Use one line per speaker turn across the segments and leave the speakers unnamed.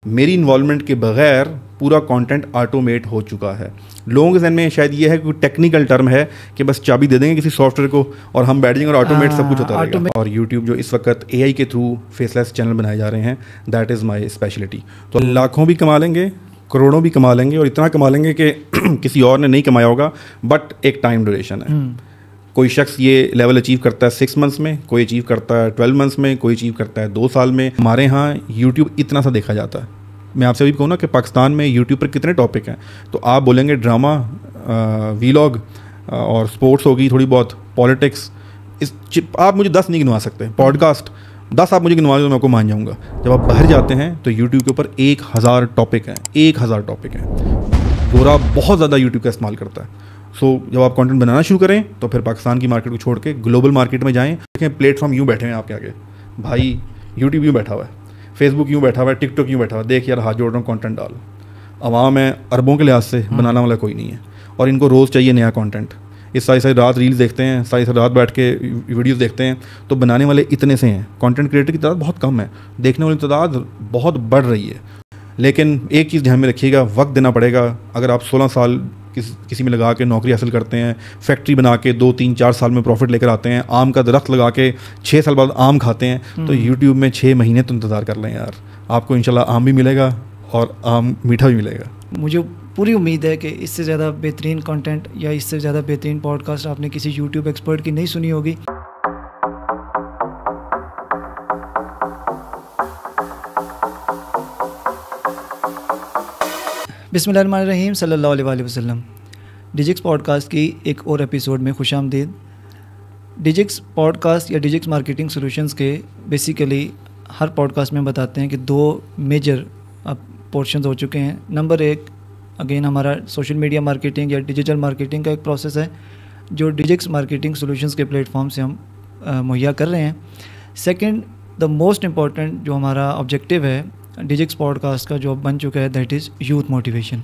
मेरी इन्वॉल्वमेंट के बगैर पूरा कंटेंट ऑटोमेट हो चुका है। लोगों के जहन में शायद ये है कि टेक्निकल टर्म है कि बस चाबी दे देंगे किसी सॉफ्टवेयर को और हम बैठ जाएंगे और ऑटोमेट सब कुछ होता रहेगा। और यूट्यूब जो इस वक्त AI के थ्रू फेसलेस चैनल बनाए जा रहे हैं, दैट इज़ माई स्पेशलिटी। तो लाखों भी कमा लेंगे, करोड़ों भी कमा लेंगे, और इतना कमा लेंगे कि किसी और ने नहीं कमाया होगा, बट एक टाइम ड्यूरेशन है। कोई शख्स ये लेवल अचीव करता है 6 मंथ्स में, कोई अचीव करता है 12 मंथ्स में, कोई अचीव करता है 2 साल में। हमारे यहाँ यूट्यूब इतना सा देखा जाता है। मैं आपसे अभी कहूँ ना कि पाकिस्तान में यूट्यूब पर कितने टॉपिक हैं, तो आप बोलेंगे ड्रामा, वीलॉग और स्पोर्ट्स होगी, थोड़ी बहुत पॉलिटिक्स, आप मुझे 10 नहीं गिनवा सकते। पॉडकास्ट 10 आप मुझे गिनवा दो, मैं आपको मान जाऊँगा। जब आप बाहर जाते हैं तो यूट्यूब के ऊपर 1000 टॉपिक हैं, 1000 टॉपिक हैं। गोरा बहुत ज़्यादा यूट्यूब का इस्तेमाल करता है। जब आप कंटेंट बनाना शुरू करें तो फिर पाकिस्तान की मार्केट को छोड़ के ग्लोबल मार्केट में जाएं। देखें प्लेटफॉर्म यूँ बैठे हैं आपके आगे, भाई यूट्यूब यूँ बैठा हुआ है, फेसबुक यूँ बैठा हुआ है, टिकटॉक यूँ बैठा हुआ है। देख यार, हाथ जोड़ रहा हूँ, कंटेंट डाल। अवाम है, अरबों के लिहाज से बनाने वाला कोई नहीं है, और इनको रोज़ चाहिए नया कंटेंट। इस सारी रात रील्स देखते हैं, सारी रात बैठ के वीडियोस देखते हैं, तो बनाने वाले इतने से हैं। कंटेंट क्रिएटर की तादाद बहुत कम है, देखने वाली तादाद बहुत बढ़ रही है। लेकिन एक चीज़ ध्यान में रखिएगा, वक्त देना पड़ेगा। अगर आप 16 साल किसी में लगा के नौकरी हासिल करते हैं, फैक्ट्री बना के 2, 3, 4 साल में प्रॉफिट लेकर आते हैं, आम का दरख्त लगा के 6 साल बाद आम खाते हैं, तो यूट्यूब में 6 महीने तो इंतज़ार कर लें यार, आपको इंशाल्लाह आम भी मिलेगा और आम मीठा भी मिलेगा।
मुझे पूरी उम्मीद है कि इससे ज़्यादा बेहतरीन कंटेंट या इससे ज़्यादा बेहतरीन पॉडकास्ट आपने किसी यूट्यूब एक्सपर्ट की नहीं सुनी होगी। बिस्मिल्लाहिर्रहमानिर्रहीम, सल्लल्लाहु अलैहि वसल्लम। डिजिक्स पॉडकास्ट की एक और एपिसोड में खुशामदीद। डिजिक्स पॉडकास्ट या डिजिक्स मार्केटिंग सॉल्यूशंस के बेसिकली हर पॉडकास्ट में बताते हैं कि 2 मेजर पोर्शंस हो चुके हैं। नंबर 1 अगेन हमारा सोशल मीडिया मार्केटिंग या डिजिटल मार्केटिंग का एक प्रोसेस है जो डिजिक्स मार्केटिंग सॉल्यूशंस के प्लेटफॉर्म से हम मुहैया कर रहे हैं। सेकंड, द मोस्ट इम्पॉर्टेंट जो हमारा ऑब्जेक्टिव है डिजिक्स पॉडकास्ट का, जो अब बन चुका है, दैट इज़ यूथ मोटिवेशन।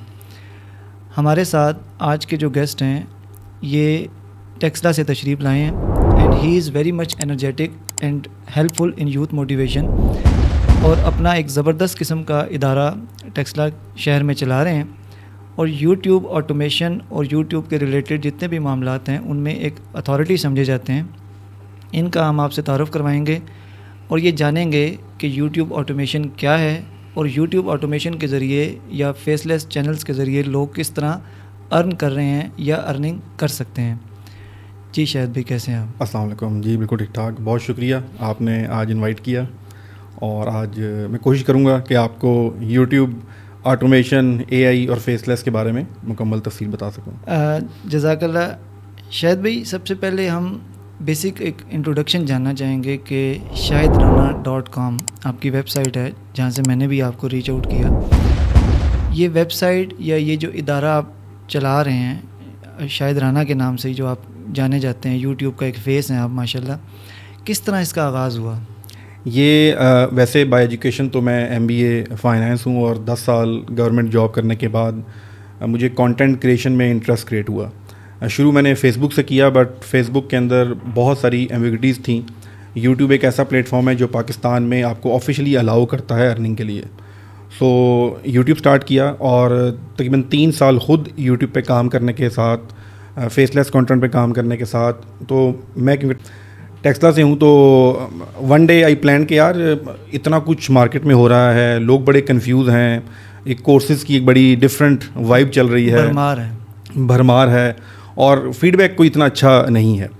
हमारे साथ आज के जो गेस्ट हैं ये टेक्सला से तशरीफ़ लाए हैं and he is very much energetic and helpful in youth motivation, और अपना एक ज़बरदस्त किस्म का इदारा टेक्सला शहर में चला रहे हैं। और यूट्यूब ऑटोमेशन और यूट्यूब के रिलेटेड जितने भी मामलात हैं उनमें एक अथॉरिटी समझे जाते हैं। इनका हम आपसे तारुफ़ करवाएंगे और ये जानेंगे कि यूट्यूब ऑटोमेशन क्या है और यूट्यूब ऑटोमेशन के ज़रिए या फेसलेस चैनल्स के ज़रिए लोग किस तरह अर्न कर रहे हैं या अर्निंग कर सकते हैं। जी शाहिद भाई, कैसे हैं आप?
अस्सलाम वालेकुम। जी बिल्कुल ठीक ठाक, बहुत शुक्रिया आपने आज इनवाइट किया। और आज मैं कोशिश करूँगा कि आपको यूट्यूब ऑटोमेशन, AI और फेसलेस के बारे में मुकम्मल तफसील बता सकूँ।
जज़ाकल्लाह। शाहिद भाई, सबसे पहले हम बेसिक एक इंट्रोडक्शन जानना चाहेंगे कि shahidrana.com आपकी वेबसाइट है जहाँ से मैंने भी आपको रीच आउट किया। ये वेबसाइट या ये जो इदारा आप चला रहे हैं शाहिद राना के नाम से, जो आप जाने जाते हैं, यूट्यूब का एक फेस हैं आप माशाल्लाह, किस तरह इसका आगाज़ हुआ?
ये वैसे बाय एजुकेशन तो मैं MBA फ़ाइनेंस हूँ और 10 साल गवर्नमेंट जॉब करने के बाद मुझे कंटेंट क्रिएशन में इंटरेस्ट क्रिएट हुआ। शुरू मैंने फ़ेसबुक से किया, बट फ़ेसबुक के अंदर बहुत सारी एम्बिग्विटीज़ थी। यूट्यूब एक ऐसा प्लेटफॉर्म है जो पाकिस्तान में आपको ऑफिशियली अलाउ करता है अर्निंग के लिए। यूट्यूब स्टार्ट किया और तकरीबन 3 साल ख़ुद यूट्यूब पे काम करने के साथ, फेसलेस कंटेंट पे काम करने के साथ, तो मैं क्योंकि टेक्सला से हूँ तो वन डे आई प्लान कि यार इतना कुछ मार्केट में हो रहा है, लोग बड़े कंफ्यूज हैं, एक कोर्सेज़ की एक बड़ी डिफरेंट वाइब चल रही है, भरमार है और फीडबैक कोई इतना अच्छा नहीं है।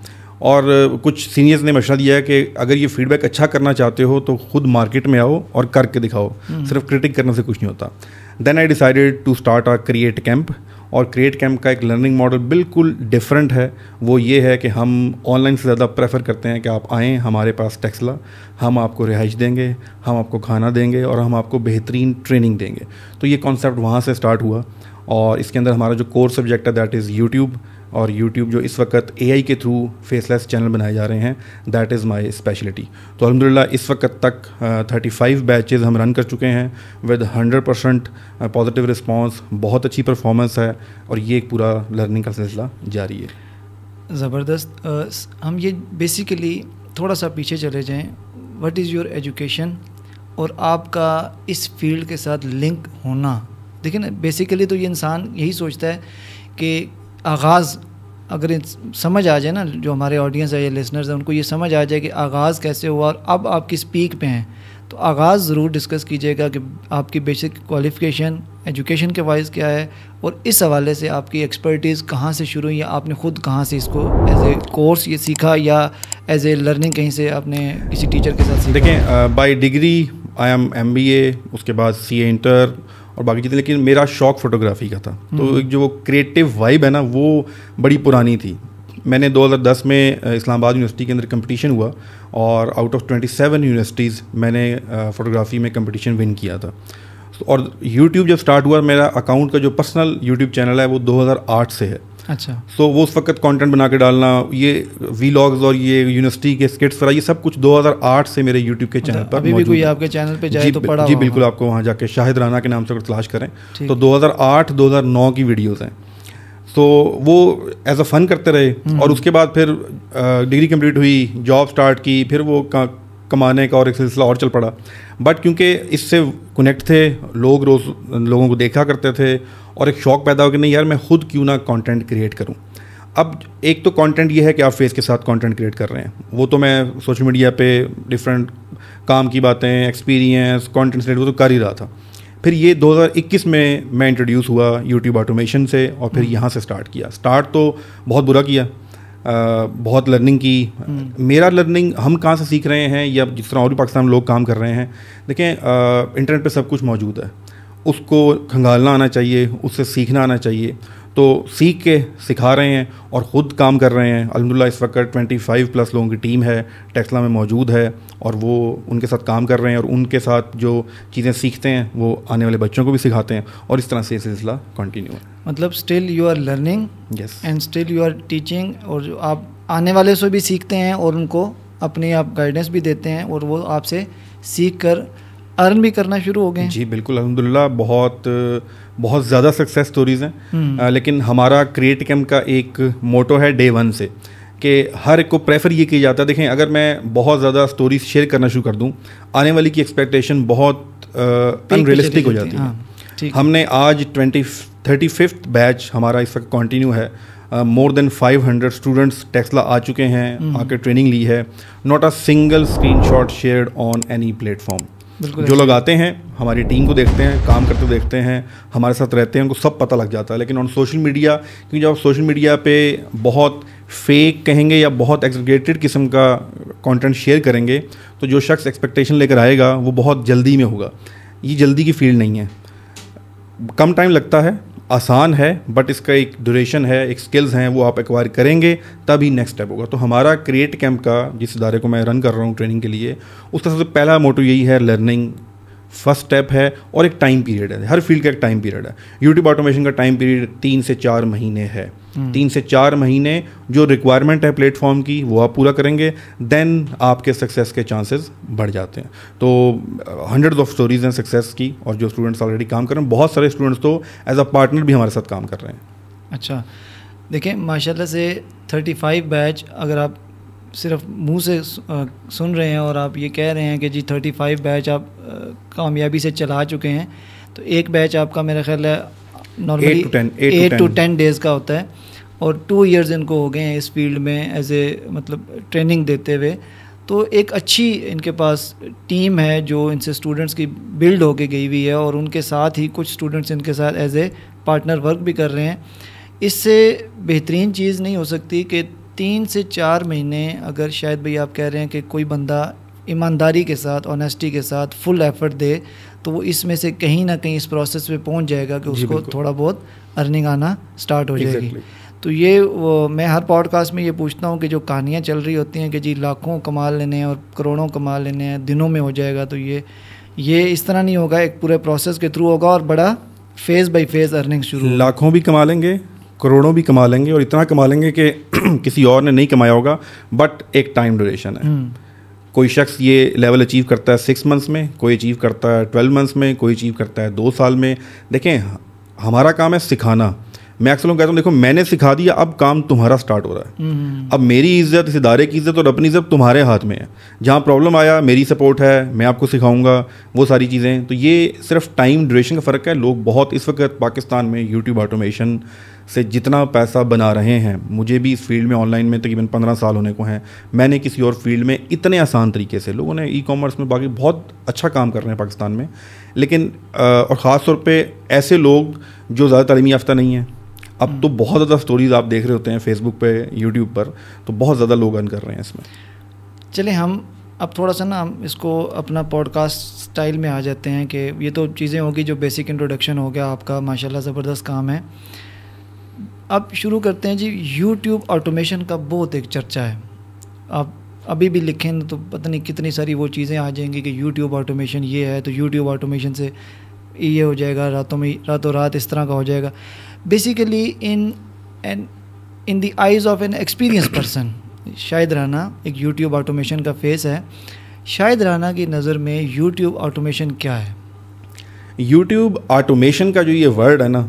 और कुछ सीनियर्स ने मशवरा दिया है कि अगर ये फीडबैक अच्छा करना चाहते हो तो खुद मार्केट में आओ और करके दिखाओ, सिर्फ क्रिटिक करने से कुछ नहीं होता। Then I decided to start a create camp. और क्रिएट कैंप का एक लर्निंग मॉडल बिल्कुल डिफरेंट है। वो ये है कि हम ऑनलाइन से ज़्यादा प्रेफर करते हैं कि आप आएँ हमारे पास टेक्सला, हम आपको रिहाइश देंगे, हम आपको खाना देंगे और हम आपको बेहतरीन ट्रेनिंग देंगे। तो ये कॉन्सेप्ट वहाँ से स्टार्ट हुआ और इसके अंदर हमारा जो कोर सब्जेक्ट है दैट इज़ यूट्यूब। और यूट्यूब जो इस वक्त AI के थ्रू फेसलेस चैनल बनाए जा रहे हैं, दैट इज़ माई स्पेशलिटी। तो अल्हम्दुलिल्लाह इस वक्त तक 35 बैचेज़ हम रन कर चुके हैं विद 100% पॉजिटिव रिस्पांस, बहुत अच्छी परफॉर्मेंस है और ये एक पूरा लर्निंग का सिलसिला जारी है।
ज़बरदस्त। हम ये बेसिकली थोड़ा सा पीछे चले जाएँ, व्हाट इज़ योर एजुकेशन और आपका इस फील्ड के साथ लिंक होना, देखिए ना, बेसिकली तो ये इंसान यही सोचता है कि आगाज़ अगर समझ आ जाए ना, जो हमारे ऑडियंस है या लिसनर्स हैं, उनको ये समझ आ जाए कि आगाज़ कैसे हुआ और अब आप किस पीक पे हैं, तो आगाज़ ज़रूर डिस्कस कीजिएगा कि आपकी बेसिक क्वालिफ़िकेशन एजुकेशन के वाइज क्या है, और इस हवाले से आपकी एक्सपर्टीज़ कहाँ से शुरू हुई, या आपने ख़ुद कहाँ से इसको एज ए कोर्स ये सीखा या एज ए लर्निंग कहीं से आपने किसी टीचर के साथ सीखा?
देखें, bye degree I am MBA, उसके बाद CA इंटर और बाकी चीज़ें, लेकिन मेरा शौक़ फ़ोटोग्राफ़ी का था। तो एक जो वो क्रिएटिव वाइब है ना, वो बड़ी पुरानी थी। मैंने 2010 में इस्लामाबाद यूनिवर्सिटी के अंदर कंपटीशन हुआ और आउट ऑफ 27 यूनिवर्सिटीज़ मैंने फ़ोटोग्राफ़ी में कंपटीशन विन किया था। और यूट्यूब जब स्टार्ट हुआ, मेरा अकाउंट का जो पर्सनल यूट्यूब चैनल है वो 2008 से है।
अच्छा।
सो वो उस वक्त कंटेंट बना के डालना, ये वीलॉग्स और ये यूनिवर्सिटी के स्किट्स वगैरह, ये सब कुछ 2008 से मेरे यूट्यूब के चैनल पर
अभी भी कोई आपके चैनल पे जाए तो पड़ा
जी बिल्कुल, आपको वहाँ जाके शाहिद राना के नाम से अगर तलाश करें तो 2008-2009 की वीडियोस हैं। तो वो एज अ फ़न करते रहे और उसके बाद फिर डिग्री कंप्लीट हुई, जॉब स्टार्ट की, फिर वो कमाने का और एक सिलसिला और चल पड़ा। बट क्योंकि इससे कनेक्ट थे, लोग रोज़ लोगों को देखा करते थे और एक शौक़ पैदा हो कि नहीं यार, मैं खुद क्यों ना कंटेंट क्रिएट करूं। अब एक तो कंटेंट ये है कि आप फेस के साथ कंटेंट क्रिएट कर रहे हैं, वो तो मैं सोशल मीडिया पे डिफरेंट काम की बातें, एक्सपीरियंस, कंटेंट वो तो कर ही रहा था। फिर ये 2021 में मैं इंट्रोड्यूस हुआ यूट्यूब ऑटोमेशन से और फिर यहाँ से स्टार्ट किया। स्टार्ट तो बहुत बुरा किया, बहुत लर्निंग की। मेरा लर्निंग हम कहाँ से सीख रहे हैं या जिस तरह और भी पाकिस्तान में लोग काम कर रहे हैं, देखें इंटरनेट पे सब कुछ मौजूद है, उसको खंगालना आना चाहिए, उससे सीखना आना चाहिए। तो सीख के सिखा रहे हैं और ख़ुद काम कर रहे हैं। अल्हम्दुलिल्लाह इस वक्त 25+ लोगों की टीम है, टेस्ला में मौजूद है और वो उनके साथ काम कर रहे हैं और उनके साथ जो चीज़ें सीखते हैं वो आने वाले बच्चों को भी सिखाते हैं और इस तरह से सिलसिला कंटिन्यू है।
मतलब still you are learning and still you are teaching, और जो आप आने वाले से भी सीखते हैं और उनको अपनी आप गाइडेंस भी देते हैं और वो आपसे सीख कर अर्न भी करना शुरू हो गए।
जी बिल्कुल, अल्हम्दुलिल्लाह बहुत ज़्यादा सक्सेस स्टोरीज़ हैं। लेकिन हमारा क्रिएट कैम्प का एक मोटो है डे 1 से कि हर एक को प्रेफर ये किया जाता है। देखें, अगर मैं बहुत ज़्यादा स्टोरीज शेयर करना शुरू कर दूं, आने वाली की एक्सपेक्टेशन बहुत अनरियलिस्टिक हो जाती है। हमने आज 35th बैच हमारा इस वक्त कंटिन्यू है। मोर देन 500 स्टूडेंट्स टेस्ला आ चुके हैं, आके ट्रेनिंग ली है। Not a single screenshot shared on any platform. जो लोग आते हैं, हमारी टीम को देखते हैं, काम करते देखते हैं, हमारे साथ रहते हैं, उनको सब पता लग जाता है। लेकिन ऑन सोशल मीडिया, क्योंकि जब आप सोशल मीडिया पे बहुत फेक कहेंगे या बहुत एग्जीगरेटेड किस्म का कंटेंट शेयर करेंगे, तो जो शख्स एक्सपेक्टेशन लेकर आएगा वो बहुत जल्दी में होगा। ये जल्दी की फील्ड नहीं है, कम टाइम लगता है, आसान है, बट इसका एक ड्यूरेशन है, एक स्किल्स हैं, वो आप एक्वायर करेंगे तभी नेक्स्ट स्टेप होगा। तो हमारा क्रिएट कैम्प का, जिस इदारे को मैं रन कर रहा हूँ ट्रेनिंग के लिए, उसका सबसे पहला मोटो यही है, लर्निंग फर्स्ट स्टेप है और एक टाइम पीरियड है। हर फील्ड का एक टाइम पीरियड है। यूट्यूब ऑटोमेशन का टाइम पीरियड 3 से 4 महीने है। 3 से 4 महीने जो रिक्वायरमेंट है प्लेटफॉर्म की, वो आप पूरा करेंगे, देन आपके सक्सेस के चांसेस बढ़ जाते हैं। तो हंड्रेड्स ऑफ स्टोरीज हैं सक्सेस की, और जो स्टूडेंट्स ऑलरेडी काम कर रहे हैं, बहुत सारे स्टूडेंट्स तो एज अ पार्टनर भी हमारे साथ काम कर रहे हैं।
अच्छा, देखें माशाल्लाह से 35 बैच, अगर आप सिर्फ मुंह से सुन रहे हैं और आप ये कह रहे हैं कि जी 35 बैच आप कामयाबी से चला चुके हैं, तो एक बैच आपका मेरा ख्याल है नॉर्मली 8 to 10 डेज़ का होता है और 2 इयर्स इनको हो गए हैं इस फील्ड में एज ए मतलब ट्रेनिंग देते हुए। तो एक अच्छी इनके पास टीम है जो इनसे स्टूडेंट्स की बिल्ड होके गई हुई है, और उनके साथ ही कुछ स्टूडेंट्स इनके साथ एज ए पार्टनर वर्क भी कर रहे हैं। इससे बेहतरीन चीज़ नहीं हो सकती कि 3 से 4 महीने, अगर शायद भाई आप कह रहे हैं कि कोई बंदा ईमानदारी के साथ, ऑनेस्टी के साथ फुल एफर्ट दे, तो वो इसमें से कहीं ना कहीं इस प्रोसेस में पहुंच जाएगा कि उसको थोड़ा बहुत अर्निंग आना स्टार्ट हो जाएगी। तो ये मैं हर पॉडकास्ट में ये पूछता हूँ कि जो कहानियाँ चल रही होती हैं कि जी लाखों कमा लेने हैं और करोड़ों कमा लेने हैं, दिनों में हो जाएगा, तो ये इस तरह नहीं होगा, एक पूरे प्रोसेस के थ्रू होगा और बड़ा फेज़ बाई फेज़ अर्निंग शुरू।
लाखों भी कमा लेंगे, करोड़ों भी कमा लेंगे, और इतना कमा लेंगे कि किसी और ने नहीं कमाया होगा, बट एक टाइम ड्यूरेशन है। कोई शख्स ये लेवल अचीव करता है 6 मंथ्स में, कोई अचीव करता है 12 मंथ्स में, कोई अचीव करता है 2 साल में। देखें, हमारा काम है सिखाना। मैं अक्सर लोग कहता हूँ देखो मैंने सिखा दिया, अब काम तुम्हारा स्टार्ट हो रहा है। अब मेरी इज्जत, इस इदारे की इज्जत और अपनी इज्जत तुम्हारे हाथ में है। जहाँ प्रॉब्लम आया मेरी सपोर्ट है, मैं आपको सिखाऊंगा वो सारी चीज़ें। तो ये सिर्फ टाइम ड्यूरेशन का फ़र्क है। लोग बहुत इस वक्त पाकिस्तान में यूट्यूब ऑटोमेशन से जितना पैसा बना रहे हैं, मुझे भी इस फील्ड में ऑनलाइन में तकरीबन 15 साल होने को हैं, मैंने किसी और फील्ड में इतने आसान तरीके से, लोगों ने ई कॉमर्स में बाकी बहुत अच्छा काम कर रहे हैं पाकिस्तान में, लेकिन और ख़ास तौर पे ऐसे लोग जो ज़्यादा तालीमी याफ्ता नहीं हैं। अब तो बहुत ज़्यादा स्टोरीज़ आप देख रहे होते हैं फेसबुक पे, यूट्यूब पर, तो बहुत ज़्यादा लोग अर्न कर रहे हैं इसमें।
चले हम अब थोड़ा सा ना हम इसको अपना पॉडकास्ट स्टाइल में आ जाते हैं कि ये तो चीज़ें होगी जो बेसिक इंट्रोडक्शन हो गया आपका, माशाल्लाह ज़बरदस्त काम है। अब शुरू करते हैं जी। यूट्यूब ऑटोमेशन का बहुत एक चर्चा है, आप अभी भी लिखें तो पता नहीं कितनी सारी वो चीज़ें आ जाएंगी कि यूट्यूब ऑटोमेशन ये है, तो यूट्यूब ऑटोमेशन से ये हो जाएगा, रातों रात इस तरह का हो जाएगा। Basically in the eyes of an experience person, Shahid Rana एक यूट्यूब ऑटोमेशन का फेस है। शाहिद राना की नज़र में यूट्यूब ऑटोमेशन क्या है?
यूट्यूब ऑटोमेशन का जो ये वर्ड है ना,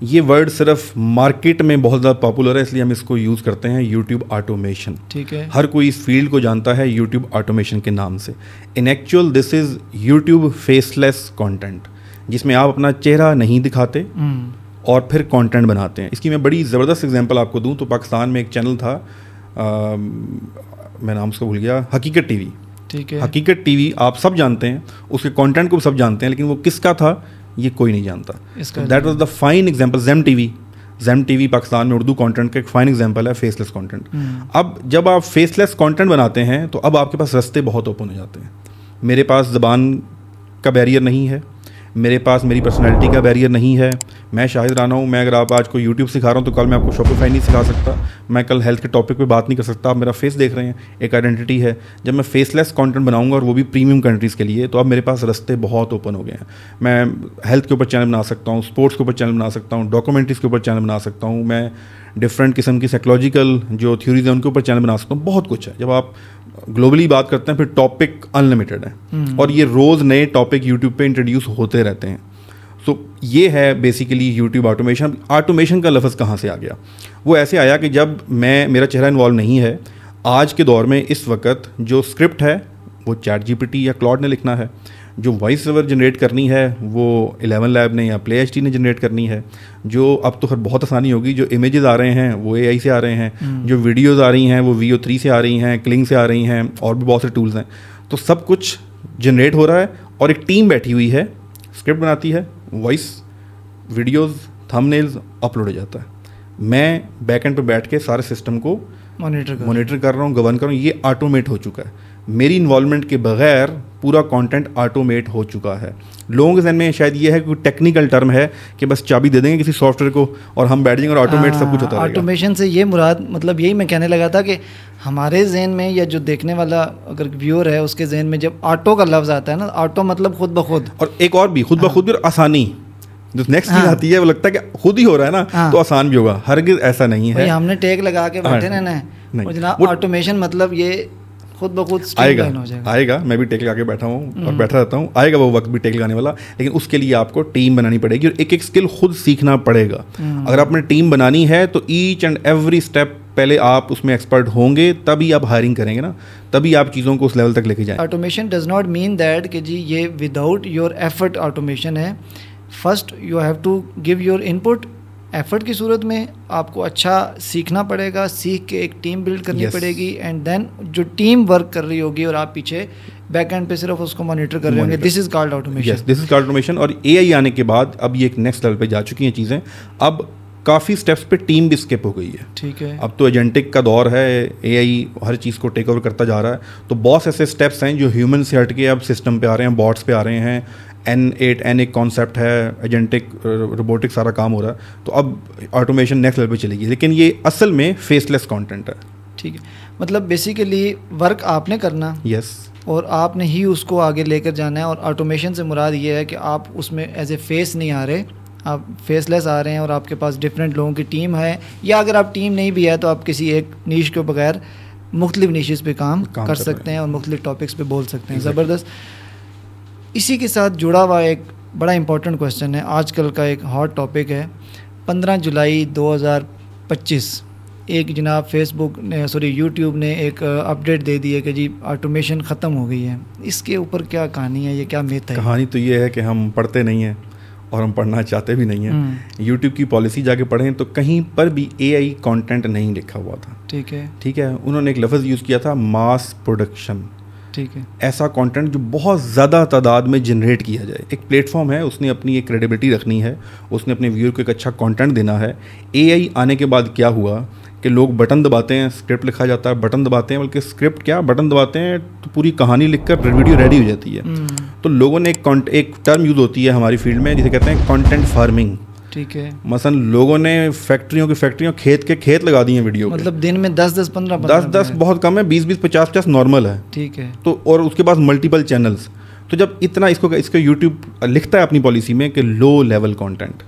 ये वर्ड सिर्फ मार्केट में बहुत ज़्यादा पॉपुलर है, इसलिए हम इसको यूज़ करते हैं यूट्यूब ऑटोमेशन।
ठीक है,
हर कोई इस फील्ड को जानता है यूट्यूब ऑटोमेशन के नाम से। इन actual this is YouTube faceless content, जिसमें आप अपना चेहरा नहीं दिखाते और फिर कंटेंट बनाते हैं। इसकी मैं बड़ी ज़बरदस्त एग्जांपल आपको दूं तो पाकिस्तान में एक चैनल था, मैं नाम उसको भूल गया, हकीकत टीवी।
ठीक है,
हकीकत टीवी आप सब जानते हैं, उसके कंटेंट को सब जानते हैं, लेकिन वो किसका था ये कोई नहीं जानता। That was the fine example. Zem TV Pakistan में उर्दू कंटेंट का एक फाइन एग्जांपल है, फेसलेस कंटेंट। अब जब आप फेसलेस कंटेंट बनाते हैं तो अब आपके पास रास्ते बहुत ओपन हो जाते हैं। मेरे पास ज़बान का बैरियर नहीं है, मेरे पास मेरी पर्सनैलिटी का बैरियर नहीं है। मैं शाहिद राना हूँ, मैं अगर आप आज को यूट्यूब सिखा रहा हूँ तो कल मैं आपको शॉपिफाई नहीं सिखा सकता, मैं कल हेल्थ के टॉपिक पे बात नहीं कर सकता। आप मेरा फेस देख रहे हैं, एक आइडेंटिटी है। जब मैं फेसलेस कंटेंट बनाऊंगा और वो भी प्रीमियम कंट्रीज़ के लिए, तो अब मेरे पास रास्ते बहुत ओपन हो गए हैं। मैं हेल्थ के ऊपर चैनल बना सकता हूँ, स्पोर्ट्स के ऊपर चैनल बना सकता हूँ, डॉक्यूमेंट्रीज़ के ऊपर चैनल बना सकता हूँ, मैं डिफरेंट किस्म की साइकोलॉजिकल जो थ्योरीज हैं उनके ऊपर चैनल बना सकता हूँ। बहुत कुछ है। जब आप ग्लोबली बात करते हैं फिर टॉपिक अनलिमिटेड है और ये रोज़ नए टॉपिक यूट्यूब पे इंट्रोड्यूस होते रहते हैं। तो ये है बेसिकली यूट्यूब ऑटोमेशन। ऑटोमेशन का लफ्ज़ कहाँ से आ गया? वो ऐसे आया कि जब मेरा चेहरा इन्वॉल्व नहीं है, आज के दौर में इस वक्त जो स्क्रिप्ट है वो चैट जीपीटी या क्लाउड ने लिखना है, जो वॉइस ओवर जनरेट करनी है वो 11 लैब ने या प्ले एचडी ने जनरेट करनी है, जो अब तो खैर बहुत आसानी होगी, जो इमेजेस आ रहे हैं वो एआई से आ रहे हैं, जो वीडियोज़ आ रही हैं वो VO3 से आ रही हैं, क्लिंग से आ रही हैं, और भी बहुत से टूल्स हैं। तो सब कुछ जनरेट हो रहा है और एक टीम बैठी हुई है, स्क्रिप्ट बनाती है, वॉइस, वीडियोज़, थंबनेल्स अपलोड हो जाता है। मैं बैकएंड पे बैठ के सारे सिस्टम को मॉनिटर कर रहा हूँ, गवर्न कर रहा हूँ। ये ऑटोमेट हो चुका है। मेरी इन्वॉल्वमेंट के बगैर पूरा कंटेंट ऑटोमेट हो चुका है। लोगों के ज़हन में शायद ये है कि टेक्निकल टर्म है कि बस चाबी दे देंगे किसी सॉफ्टवेयर को और हम बैठ जाएंगे और ऑटोमेट सब कुछ होता रहेगा।
ऑटोमेशन से ये मुराद, मतलब यही मैं कहने लगा था कि हमारे जहन में या जो देखने वाला अगर व्यूअर है उसके जहन में जब ऑटो का लफ्ज़ आता है ना, ऑटो मतलब खुद ब खुद, और
एक और भी खुद ब खुद भी, और आसानी जो नेक्स्ट चीज आती है वो लगता है कि खुद ही हो रहा है ना तो आसान भी होगा। हरगिज़ ऐसा नहीं है।
हमने टेक लगा के बैठे ना जनाब, ऑटोमेशन मतलब ये खुद ब खुद
आएगा। मैं भी टेक लगा के बैठा हूँ और बैठा रहता हूँ, आएगा वो वक्त भी टेक लगाने वाला, लेकिन उसके लिए आपको टीम बनानी पड़ेगी और एक एक स्किल खुद सीखना पड़ेगा। अगर आपने टीम बनानी है तो ईच एंड एवरी स्टेप पहले आप उसमें एक्सपर्ट होंगे, तभी आप हायरिंग करेंगे ना, तभी आप चीज़ों को उस लेवल तक लेके जाएं।
Automation does not mean that कि जी ये विदाउट योर एफर्ट ऑटोमेशन है। First you have to give your input. Effort की सूरत में आपको अच्छा सीखना पड़ेगा, सीख के एक टीम बिल्ड करनी पड़ेगी, एंड देन जो टीम वर्क कर रही होगी और आप पीछे बैक एंड पे सिर्फ उसको मॉनिटर कर रहे होंगे, this is called automation.
Yes, this is called automation. और एआई आने के बाद अब ये एक नेक्स्ट लेवल पे जा चुकी हैं चीज़ें। अब काफ़ी स्टेप्स पे टीम भी स्किप हो गई है।
ठीक है,
अब तो एजेंटिक का दौर है, एआई हर चीज़ को टेक ओवर करता जा रहा है। तो बहुत ऐसे स्टेप्स हैं जो ह्यूमन से हट के अब सिस्टम पे आ रहे हैं, बॉट्स पे आ रहे हैं। N8 एक कॉन्सेप्ट है, एजेंटिक रोबोटिक सारा काम हो रहा है। तो अब ऑटोमेशन नेक्स्ट लेवल पे चलेगी, लेकिन ये असल में फेसलेस कंटेंट है।
ठीक है, मतलब बेसिकली वर्क आपने करना,
यस,
और आपने ही उसको आगे लेकर जाना है। और ऑटोमेशन से मुराद ये है कि आप उसमें एज ए फेस नहीं आ रहे, आप फेसलेस आ रहे हैं और आपके पास डिफरेंट लोगों की टीम है, या अगर आप टीम नहीं भी है तो आप किसी एक नीश के बगैर मुख्तलिफ नीशेस पे काम कर सकते हैं और मुख्तलिफ टॉपिक्स पे बोल सकते हैं। ज़बरदस्त। इसी के साथ जुड़ा हुआ एक बड़ा इंपॉर्टेंट क्वेश्चन है, आजकल का एक हॉट टॉपिक है, 15 जुलाई 2025 एक जनाब फेसबुक ने यूट्यूब ने एक अपडेट दे दी है कि जी ऑटोमेशन ख़त्म हो गई है। इसके ऊपर क्या कहानी है, ये क्या मिथ है?
कहानी तो ये है कि हम पढ़ते नहीं हैं और हम पढ़ना चाहते भी नहीं हैं। यूट्यूब की पॉलिसी जाके पढ़ें तो कहीं पर भी AI कंटेंट नहीं लिखा हुआ था। ठीक है, उन्होंने एक लफ्ज़ यूज़ किया था, मास प्रोडक्शन।
ठीक है,
ऐसा कंटेंट जो बहुत ज़्यादा तादाद में जनरेट किया जाए। एक प्लेटफॉर्म है, उसने अपनी एक क्रेडिबिलिटी रखनी है, उसने अपने व्यूअर को एक अच्छा कंटेंट देना है। AI आने के बाद क्या हुआ कि लोग बटन दबाते हैं, स्क्रिप्ट लिखा जाता है, बटन दबाते हैं, बल्कि स्क्रिप्ट क्या बटन दबाते हैं तो पूरी कहानी लिखकर वीडियो रेडी हो जाती है। तो लोगों ने एक टर्म यूज़ होती है हमारी फील्ड में जिसे कहते हैं कंटेंट फार्मिंग।
ठीक है,
मसलन लोगों ने फैक्ट्रियों खेत के खेत लगा दिए हैं वीडियो,
मतलब दिन में 10-10 15
बहुत कम है, 20-20 50-50 नॉर्मल है।
ठीक है,
तो और उसके बाद मल्टीपल चैनल्स। तो जब इतना इसको यूट्यूब लिखता है अपनी पॉलिसी में कि low level content,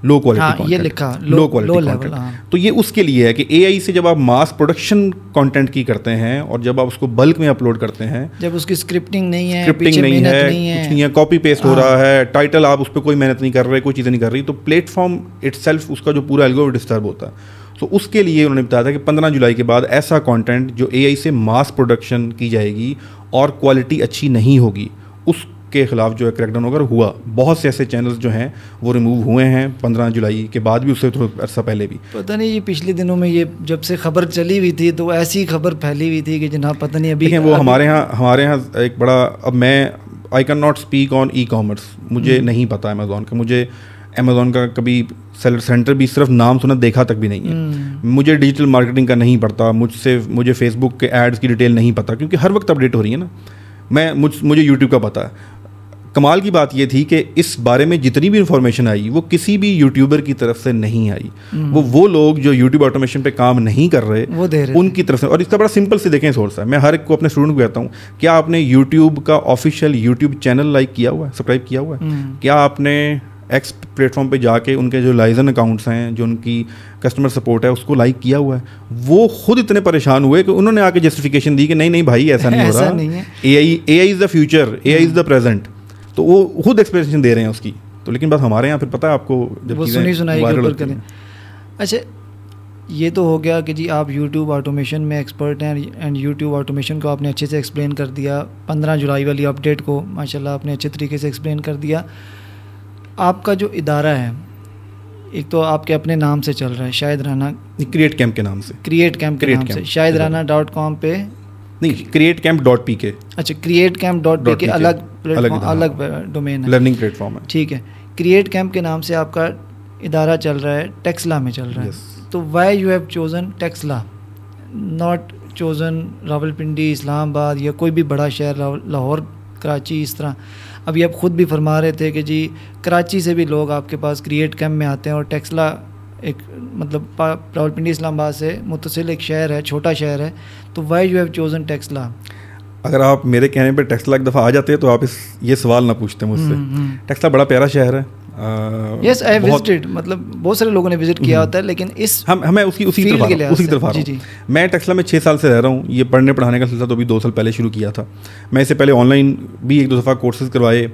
low quality,
ये लिखा
लो क्वालिटी कंटेंट, तो ये उसके लिए है कि AI से जब आप मास प्रोडक्शन कंटेंट की करते हैं और जब आप उसको बल्क में अपलोड करते हैं,
जब उसकी स्क्रिप्टिंग नहीं है,
कुछ नहीं है, कॉपी पेस्ट हो रहा है, टाइटल आप उस पर कोई मेहनत नहीं कर रहे, कोई चीज़ें नहीं कर रही, तो प्लेटफॉर्म इटसेल्फ उसका जो पूरा एल्गोरिथम डिस्टर्ब होता है। तो उसके लिए उन्होंने बताया था कि 15 जुलाई के बाद ऐसा कंटेंट जो AI से मास प्रोडक्शन की जाएगी और क्वालिटी अच्छी नहीं होगी, उसके खिलाफ जो है क्रैकडाउन वगैरह हुआ। बहुत से ऐसे चैनल्स जो हैं वो रिमूव हुए हैं 15 जुलाई के बाद भी, उससे थोड़ा अर्सा पहले भी।
पता नहीं ये पिछले दिनों में ये जब से खबर चली हुई थी तो ऐसी खबर फैली हुई थी कि जनाब पता नहीं अभी
वो हमारे यहाँ एक बड़ा, अब मैं I can not speak on e-commerce, मुझे नहीं पता अमेज़ॉन का, मुझे अमेज़ॉन का कभी सेलर सेंटर भी सिर्फ नाम सुना, देखा तक भी नहीं है। मुझे डिजिटल मार्केटिंग का नहीं पता, मुझे फेसबुक के एड्स की डिटेल नहीं पता, क्योंकि हर वक्त अपडेट हो रही है ना। मुझे यूट्यूब का पता है। कमाल की बात ये थी कि इस बारे में जितनी भी इंफॉर्मेशन आई वो किसी भी यूट्यूबर की तरफ से नहीं आई, वो लोग जो यूट्यूब ऑटोमेशन पे काम नहीं कर रहे वो दे रहे उनकी तरफ से। और इसका बड़ा सिंपल से देखें सोर्स है, मैं हर एक को अपने स्टूडेंट को कहता हूँ, क्या आपने यूट्यूब का ऑफिशियल यूट्यूब चैनल लाइक किया हुआ है, सब्सक्राइब किया हुआ है? क्या आपने एक्स प्लेटफॉर्म पे जाके उनके जो लाइजन अकाउंट्स हैं, जो उनकी कस्टमर सपोर्ट है, उसको लाइक किया हुआ है? वो खुद इतने परेशान हुए कि उन्होंने आके जस्टिफिकेशन दी कि नहीं भाई ऐसा नहीं हो रहा, AI is the future, AI is the present. तो वो खुद एक्सप्लेनेशन दे रहे हैं उसकी। तो लेकिन बस हमारे यहाँ फिर पता है आपको, जब
सुनाई के ऊपर करें। अच्छा, ये तो हो गया कि जी आप यूट्यूब ऑटोमेशन में एक्सपर्ट हैं एंड यूट्यूब ऑटोमेशन को आपने अच्छे से एक्सप्लेन कर दिया। 15 जुलाई वाली अपडेट को माशाल्लाह आपने अच्छे तरीके से एक्सप्लेन कर दिया। आपका जो इदारा है, एक तो आपके अपने नाम से चल रहा है, शाहिद राना
क्रिएट कैंप के नाम से,
shahidrana.com पे
नहीं, createcamp.pk।
अच्छा, createcamp.pk अलग डोमेन है,
लर्निंग प्लेटफॉर्म है।
ठीक है, क्रिएट कैंप के नाम से आपका इदारा चल रहा है, टेक्सला में चल रहा है। तो why you have chosen Taxila, not chosen Rawalpindi, Islamabad या कोई भी बड़ा शहर, लाहौर, कराची, इस तरह? अभी आप ख़ुद भी फरमा रहे थे कि जी कराची से भी लोग आपके पास क्रिएट कैंप में आते हैं, और टेक्सला एक मतलब रावलपिंडी इस्लामाबाद से मुतसिल एक शहर है, छोटा शहर है। तो why you have chosen Taxila?
अगर आप मेरे कहने पे टेक्सला एक दफ़ा आ जाते हैं तो आप ये सवाल ना पूछते मुझसे। टेक्सला बड़ा प्यारा शहर है।
यस, आई हैव विजिटेड, मतलब बहुत सारे लोगों ने विजिट किया होता है, लेकिन
मैं उसी तरफ आ रहा हूँ। मैं टेक्सला में 6 साल से रह रहा हूँ। ये पढ़ने पढ़ाने का सिलसिला तो अभी 2 साल पहले शुरू किया था। मैं इससे पहले ऑनलाइन भी 1-2 दफ़ा कोर्सेज करवाए।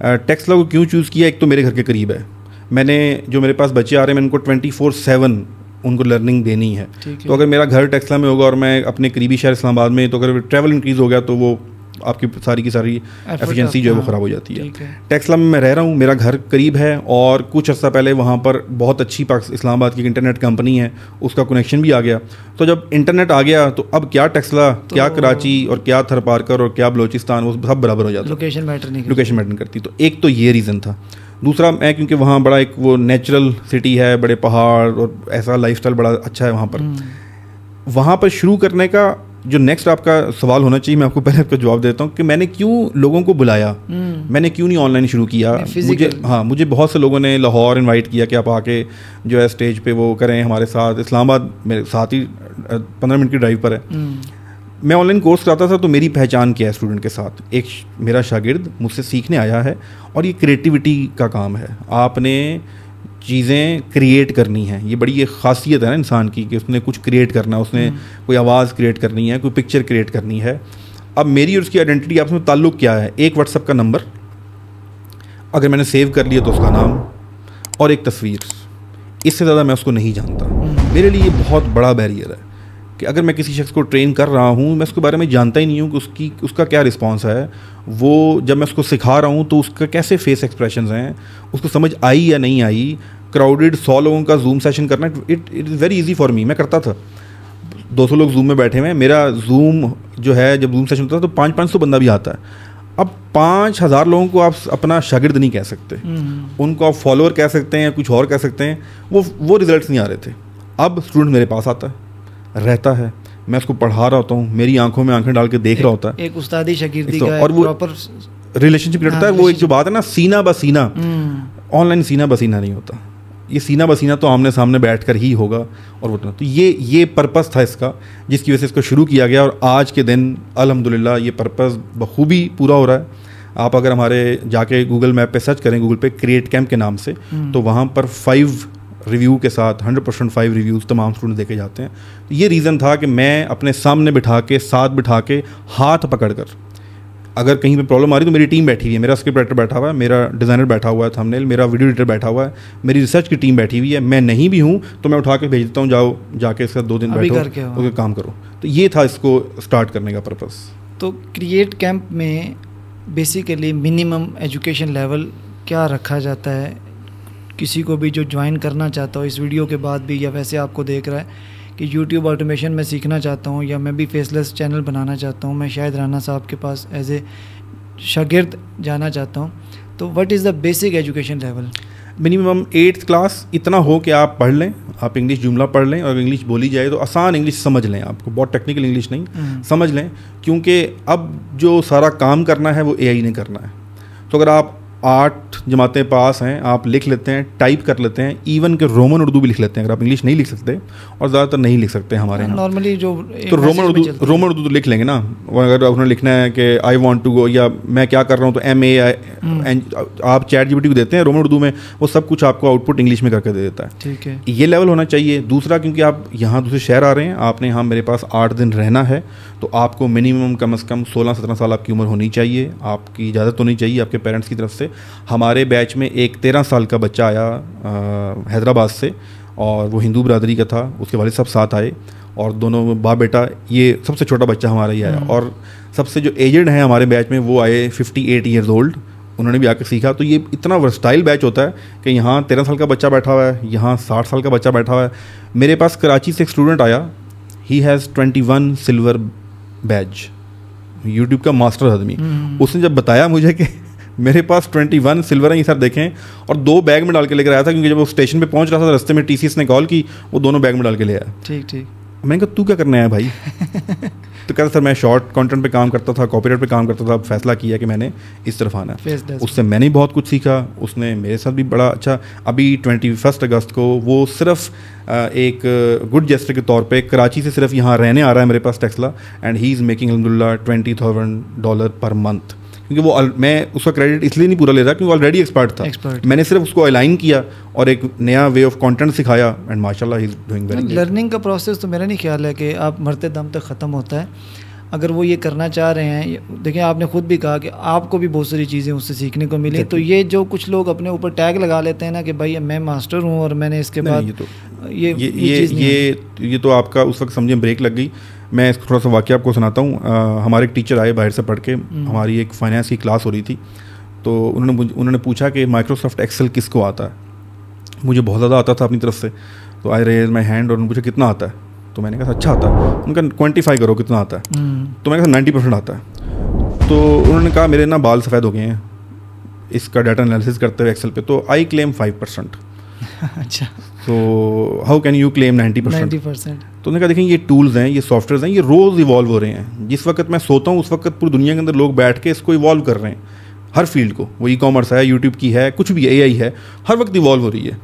टेक्सला को क्यों चूज़ किया? एक तो मेरे घर के करीब है, मैंने जो मेरे पास बच्चे आ रहे हैं, मैं उनको 24/7 उनको लर्निंग देनी है। तो अगर मेरा घर टेक्सला में होगा और मैं अपने करीबी शहर इस्लामाबाद में, तो अगर ट्रैवल इंक्रीज़ हो गया तो वो आपकी सारी की सारी एफिशिएंसी जो है वो ख़राब हो जाती है। टेक्सला में मैं रह रहा हूँ, मेरा घर करीब है, और कुछ अर्सा पहले वहाँ पर बहुत अच्छी इस्लामाबाद की इंटरनेट कंपनी है, उसका कनेक्शन भी आ गया। तो जब इंटरनेट आ गया तो अब क्या टेक्सला, क्या कराची और क्या थरपारकर और क्या बलोचिस्तान, वो सब बराबर हो जाता है। लोकेशन मैटर नहीं करती। तो एक तो ये रीज़न था। दूसरा, मैं क्योंकि वहाँ बड़ा एक वो नेचुरल सिटी है, बड़े पहाड़ और ऐसा लाइफस्टाइल बड़ा अच्छा है वहाँ पर शुरू करने का जो नेक्स्ट आपका सवाल होना चाहिए, मैं आपको पहले आपका जवाब देता हूँ कि मैंने क्यों लोगों को बुलाया, मैंने क्यों नहीं ऑनलाइन शुरू किया। मुझे बहुत से लोगों ने लाहौर इनवाइट किया कि आप आके जो है स्टेज पे वो करें हमारे साथ। इस्लामाबाद मेरे साथ ही 15 मिनट की ड्राइव पर है। मैं ऑनलाइन कोर्स कराता था, तो मेरी पहचान क्या है स्टूडेंट के साथ? एक मेरा शागिर्द मुझसे सीखने आया है, और ये क्रिएटिविटी का काम है। आपने चीज़ें क्रिएट करनी है, ये बड़ी एक ख़ासियत है ना इंसान की कि उसने कुछ क्रिएट करना है, उसने कोई आवाज़ क्रिएट करनी है, कोई पिक्चर क्रिएट करनी है। अब मेरी और उसकी आइडेंटिटी आपस में ताल्लुक़ क्या है? एक व्हाट्सएप का नंबर, अगर मैंने सेव कर लिया तो उसका नाम, और एक तस्वीर। इससे ज़्यादा मैं उसको नहीं जानता। मेरे लिए ये बहुत बड़ा बैरियर है कि अगर मैं किसी शख्स को ट्रेन कर रहा हूँ, मैं उसके बारे में जानता ही नहीं हूँ कि उसका क्या रिस्पॉन्स है, वो जब मैं उसको सिखा रहा हूँ तो उसका कैसे फेस एक्सप्रेशंस हैं, उसको समझ आई या नहीं आई। क्राउडेड 100 लोगों का जूम सेशन करना it is very easy for me. मैं करता था, 200 लोग जूम में बैठे हुए हैं, मेरा जूम जो है जब जूम सेशन होता है तो 500-500 बंदा भी आता है। अब 5000 लोगों को आप अपना शागिर्द नहीं कह सकते, उनको आप फॉलोअर कह सकते हैं, कुछ और कह सकते हैं, वो रिजल्ट्स नहीं आ रहे थे। अब स्टूडेंट मेरे पास आता है, रहता है, मैं उसको पढ़ा रहा होता हूँ, मेरी आंखों में आंखें डाल के देख रहा होता है,
एक उस्तादी शागिर्दी का
और वो प्रॉपर रिलेशनशिप रहता है। वो एक जो बात है ना, सीना बसीना, ऑनलाइन सीना बसीना नहीं होता, ये सीना बसीना तो आमने सामने बैठकर ही होगा। और वो तो ये पर्पस था इसका, जिसकी वजह से इसको शुरू किया गया, और आज के दिन अल्हम्दुलिल्लाह ये पर्पस बखूबी पूरा हो रहा है। आप अगर हमारे जाके गूगल मैप पे सर्च करें, गूगल पे क्रिएट कैंप के नाम से, तो वहाँ पर 5 रिव्यू के साथ 100% 5 रिव्यूज़ तमाम स्टूडेंट देखे जाते हैं। तो ये रीज़न था कि मैं अपने सामने बिठा के, साथ बिठा के, हाथ पकड़ कर, अगर कहीं पे प्रॉब्लम आ रही तो मेरी टीम बैठी हुई है, मेरा स्क्रिप्ट राइटर बैठा हुआ है, मेरा डिज़ाइनर बैठा हुआ है थंबनेल, मेरा वीडियो एडिटर बैठा हुआ है, मेरी रिसर्च की टीम बैठी हुई है। मैं नहीं भी हूँ तो मैं उठा के भेज देता हूँ, जाओ जाके इसका 2 दिन बैठो तो काम करो। तो ये था इसको स्टार्ट करने का पर्पस।
तो क्रिएट कैंप में बेसिकली मिनिमम एजुकेशन लेवल क्या रखा जाता है? किसी को भी जो ज्वाइन करना चाहता हो इस वीडियो के बाद भी, या वैसे आपको देख रहा है कि यूट्यूब ऑटोमेशन में सीखना चाहता हूँ, या मैं भी फेसलेस चैनल बनाना चाहता हूँ, मैं शायद राना साहब के पास एज ए शागिर्द जाना चाहता हूँ, तो what is the basic education level?
Minimum 8th class इतना हो कि आप पढ़ लें, आप इंग्लिश जुमला पढ़ लें, और इंग्लिश बोली जाए तो आसान इंग्लिश समझ लें, आपको बहुत टेक्निकल इंग्लिश नहीं, समझ लें। क्योंकि अब जो सारा काम करना है वो AI ने करना है। तो अगर आप 8 जमातें पास हैं, आप लिख लेते हैं, टाइप कर लेते हैं, इवन के रोमन उर्दू भी लिख लेते हैं। अगर आप इंग्लिश नहीं लिख सकते, और ज़्यादातर नहीं लिख सकते हमारे यहाँ
नॉर्मली जो,
तो रोमन उर्दू तो लिख लेंगे ना। अगर उन्होंने लिखना है कि आई वांट टू गो, या मैं क्या कर रहा हूँ, तो MA आप चैट GPT को देते हैं रोमन उर्दू में, वो सब कुछ आपको आउटपुट इंग्लिश में करके दे देता है।
ठीक है,
ये लेवल होना चाहिए। दूसरा, क्योंकि आप यहाँ दूसरे शहर आ रहे हैं, आपने यहाँ मेरे पास 8 दिन रहना है, तो आपको मिनिमम कम से कम 16-17 साल आपकी उम्र होनी चाहिए, आपकी इजाज़त होनी चाहिए आपके पेरेंट्स की तरफ से। हमारे बैच में एक 13 साल का बच्चा आया हैदराबाद से, और वो हिंदू बरादरी का था, उसके वालिद साहब साथ आए, और दोनों बाप बेटा, ये सबसे छोटा बच्चा हमारा ही आया, और सबसे जो एजेड हैं हमारे बैच में वो आए 58 ईयर्स ओल्ड, उन्होंने भी आके सीखा। तो ये इतना वर्सटाइल बैच होता है कि यहाँ 13 साल का बच्चा बैठा हुआ है, यहाँ 60 साल का बच्चा बैठा हुआ है। मेरे पास कराची से एक स्टूडेंट आया, he has 21 silver badge, YouTube का मास्टर आदमी। उसने जब बताया मुझे कि मेरे पास 21 सिल्वर हैं, ये सर देखें, और 2 बैग में डाल के लेकर आया था, क्योंकि जब वो स्टेशन पे पहुंच रहा था रास्ते में TCS ने कॉल की, वो दोनों बैग में डाल के ले आया।
ठीक ठीक।
मैंने कहा तू क्या करने आया भाई? तो कहता सर मैं शॉर्ट कंटेंट पे काम करता था, कॉपीराइट पे काम करता था, अब फैसला किया कि मैंने इस तरफ आना है। उससे मैंने बहुत कुछ सीखा, उसने मेरे साथ भी बड़ा अच्छा। अभी 21 अगस्त को वो सिर्फ एक गुड जेस्टर के तौर पे कराची से सिर्फ यहाँ रहने आ रहा है मेरे पास टेक्सला, एंड ही इज़ मेकिंग अल्हम्दुलिल्लाह $20,000 पर मंथ। क्योंकि वो मैं उसका क्रेडिट इसलिए नहीं पूरा ले रहा क्योंकि ऑलरेडी एक्सपर्ट था, मैंने सिर्फ उसको अलाइन किया और एक नया वे ऑफ कंटेंट सिखाया, एंड माशाल्लाह he is doing very good.
Learning का प्रोसेस तो मेरा नहीं ख्याल है कि आप मरते दम तक ख़त्म होता है। अगर वो ये करना चाह रहे हैं, देखिए आपने खुद भी कहा कि आपको भी बहुत सारी चीज़ें उससे सीखने को मिली, तो ये जो कुछ लोग अपने ऊपर टैग लगा लेते हैं ना कि भाई मैं मास्टर हूँ और मैंने इसके बाद
ये तो आपका उस वक्त समझे ब्रेक लग गई। मैं इसको थोड़ा सा वाक़या आपको सुनाता हूँ। हमारे एक टीचर आए बाहर से पढ़ के, हमारी एक फाइनेंस की क्लास हो रही थी, तो उन्होंने पूछा कि माइक्रोसॉफ्ट एक्सेल किसको आता है। मुझे बहुत ज़्यादा आता था अपनी तरफ से, तो आई रेज माई हैंड और उन्होंने पूछा कितना आता है, तो मैंने कहा अच्छा आता है। उनका क्वान्टिफाई करो कितना आता है, तो मैंने कहा 90% आता है। तो उन्होंने कहा मेरे ना बाल सफ़ेद हो गए हैं इसका डाटा एनालिसिस करते हुए एक्सेल पे, तो आई क्लेम 5%।
अच्छा,
तो हाउ कैन यू क्लेम 90%? तो उन्होंने कहा देखें ये टूल्स हैं, ये सॉफ्टवेयर हैं, ये रोज़ इवॉल्व हो रहे हैं। जिस वक्त मैं सोता हूँ उस वक्त पूरी दुनिया के अंदर लोग बैठ के इसको इवॉल्व कर रहे हैं, हर फील्ड को। वो ई-कॉमर्स है, यूट्यूब की है, कुछ भी AI है, हर वक्त इवॉल्व हो रही है।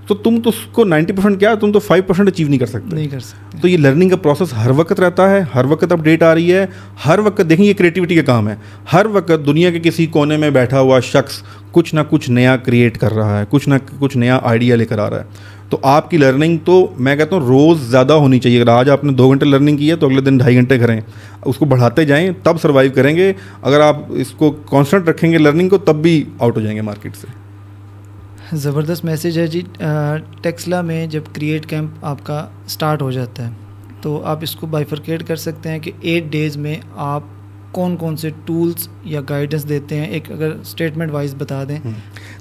तो तुम तो उसको 90% क्या, तुम तो 5% अचीव नहीं कर सकते। तो ये लर्निंग का प्रोसेस हर वक्त रहता है, हर वक्त अपडेट आ रही है, हर वक्त देखें ये क्रिएटिविटी का काम है। हर वक्त दुनिया के किसी कोने में बैठा हुआ शख्स कुछ ना कुछ नया क्रिएट कर रहा है, कुछ ना कुछ नया आइडिया लेकर आ रहा है। तो आपकी लर्निंग तो मैं कहता हूँ रोज़ ज़्यादा होनी चाहिए। अगर आज आपने 2 घंटे लर्निंग की है तो अगले दिन 2.5 घंटे करें, उसको बढ़ाते जाएं, तब सर्वाइव करेंगे। अगर आप इसको कांस्टेंट रखेंगे लर्निंग को, तब भी आउट हो जाएंगे मार्केट से।
ज़बरदस्त मैसेज है जी। टेक्सला में जब क्रिएट कैंप आपका स्टार्ट हो जाता है तो आप इसको बाइफरकेट कर सकते हैं कि 8 डेज़ में आप कौन कौन से टूल्स या गाइडेंस देते हैं, एक अगर स्टेटमेंट वाइज बता दें।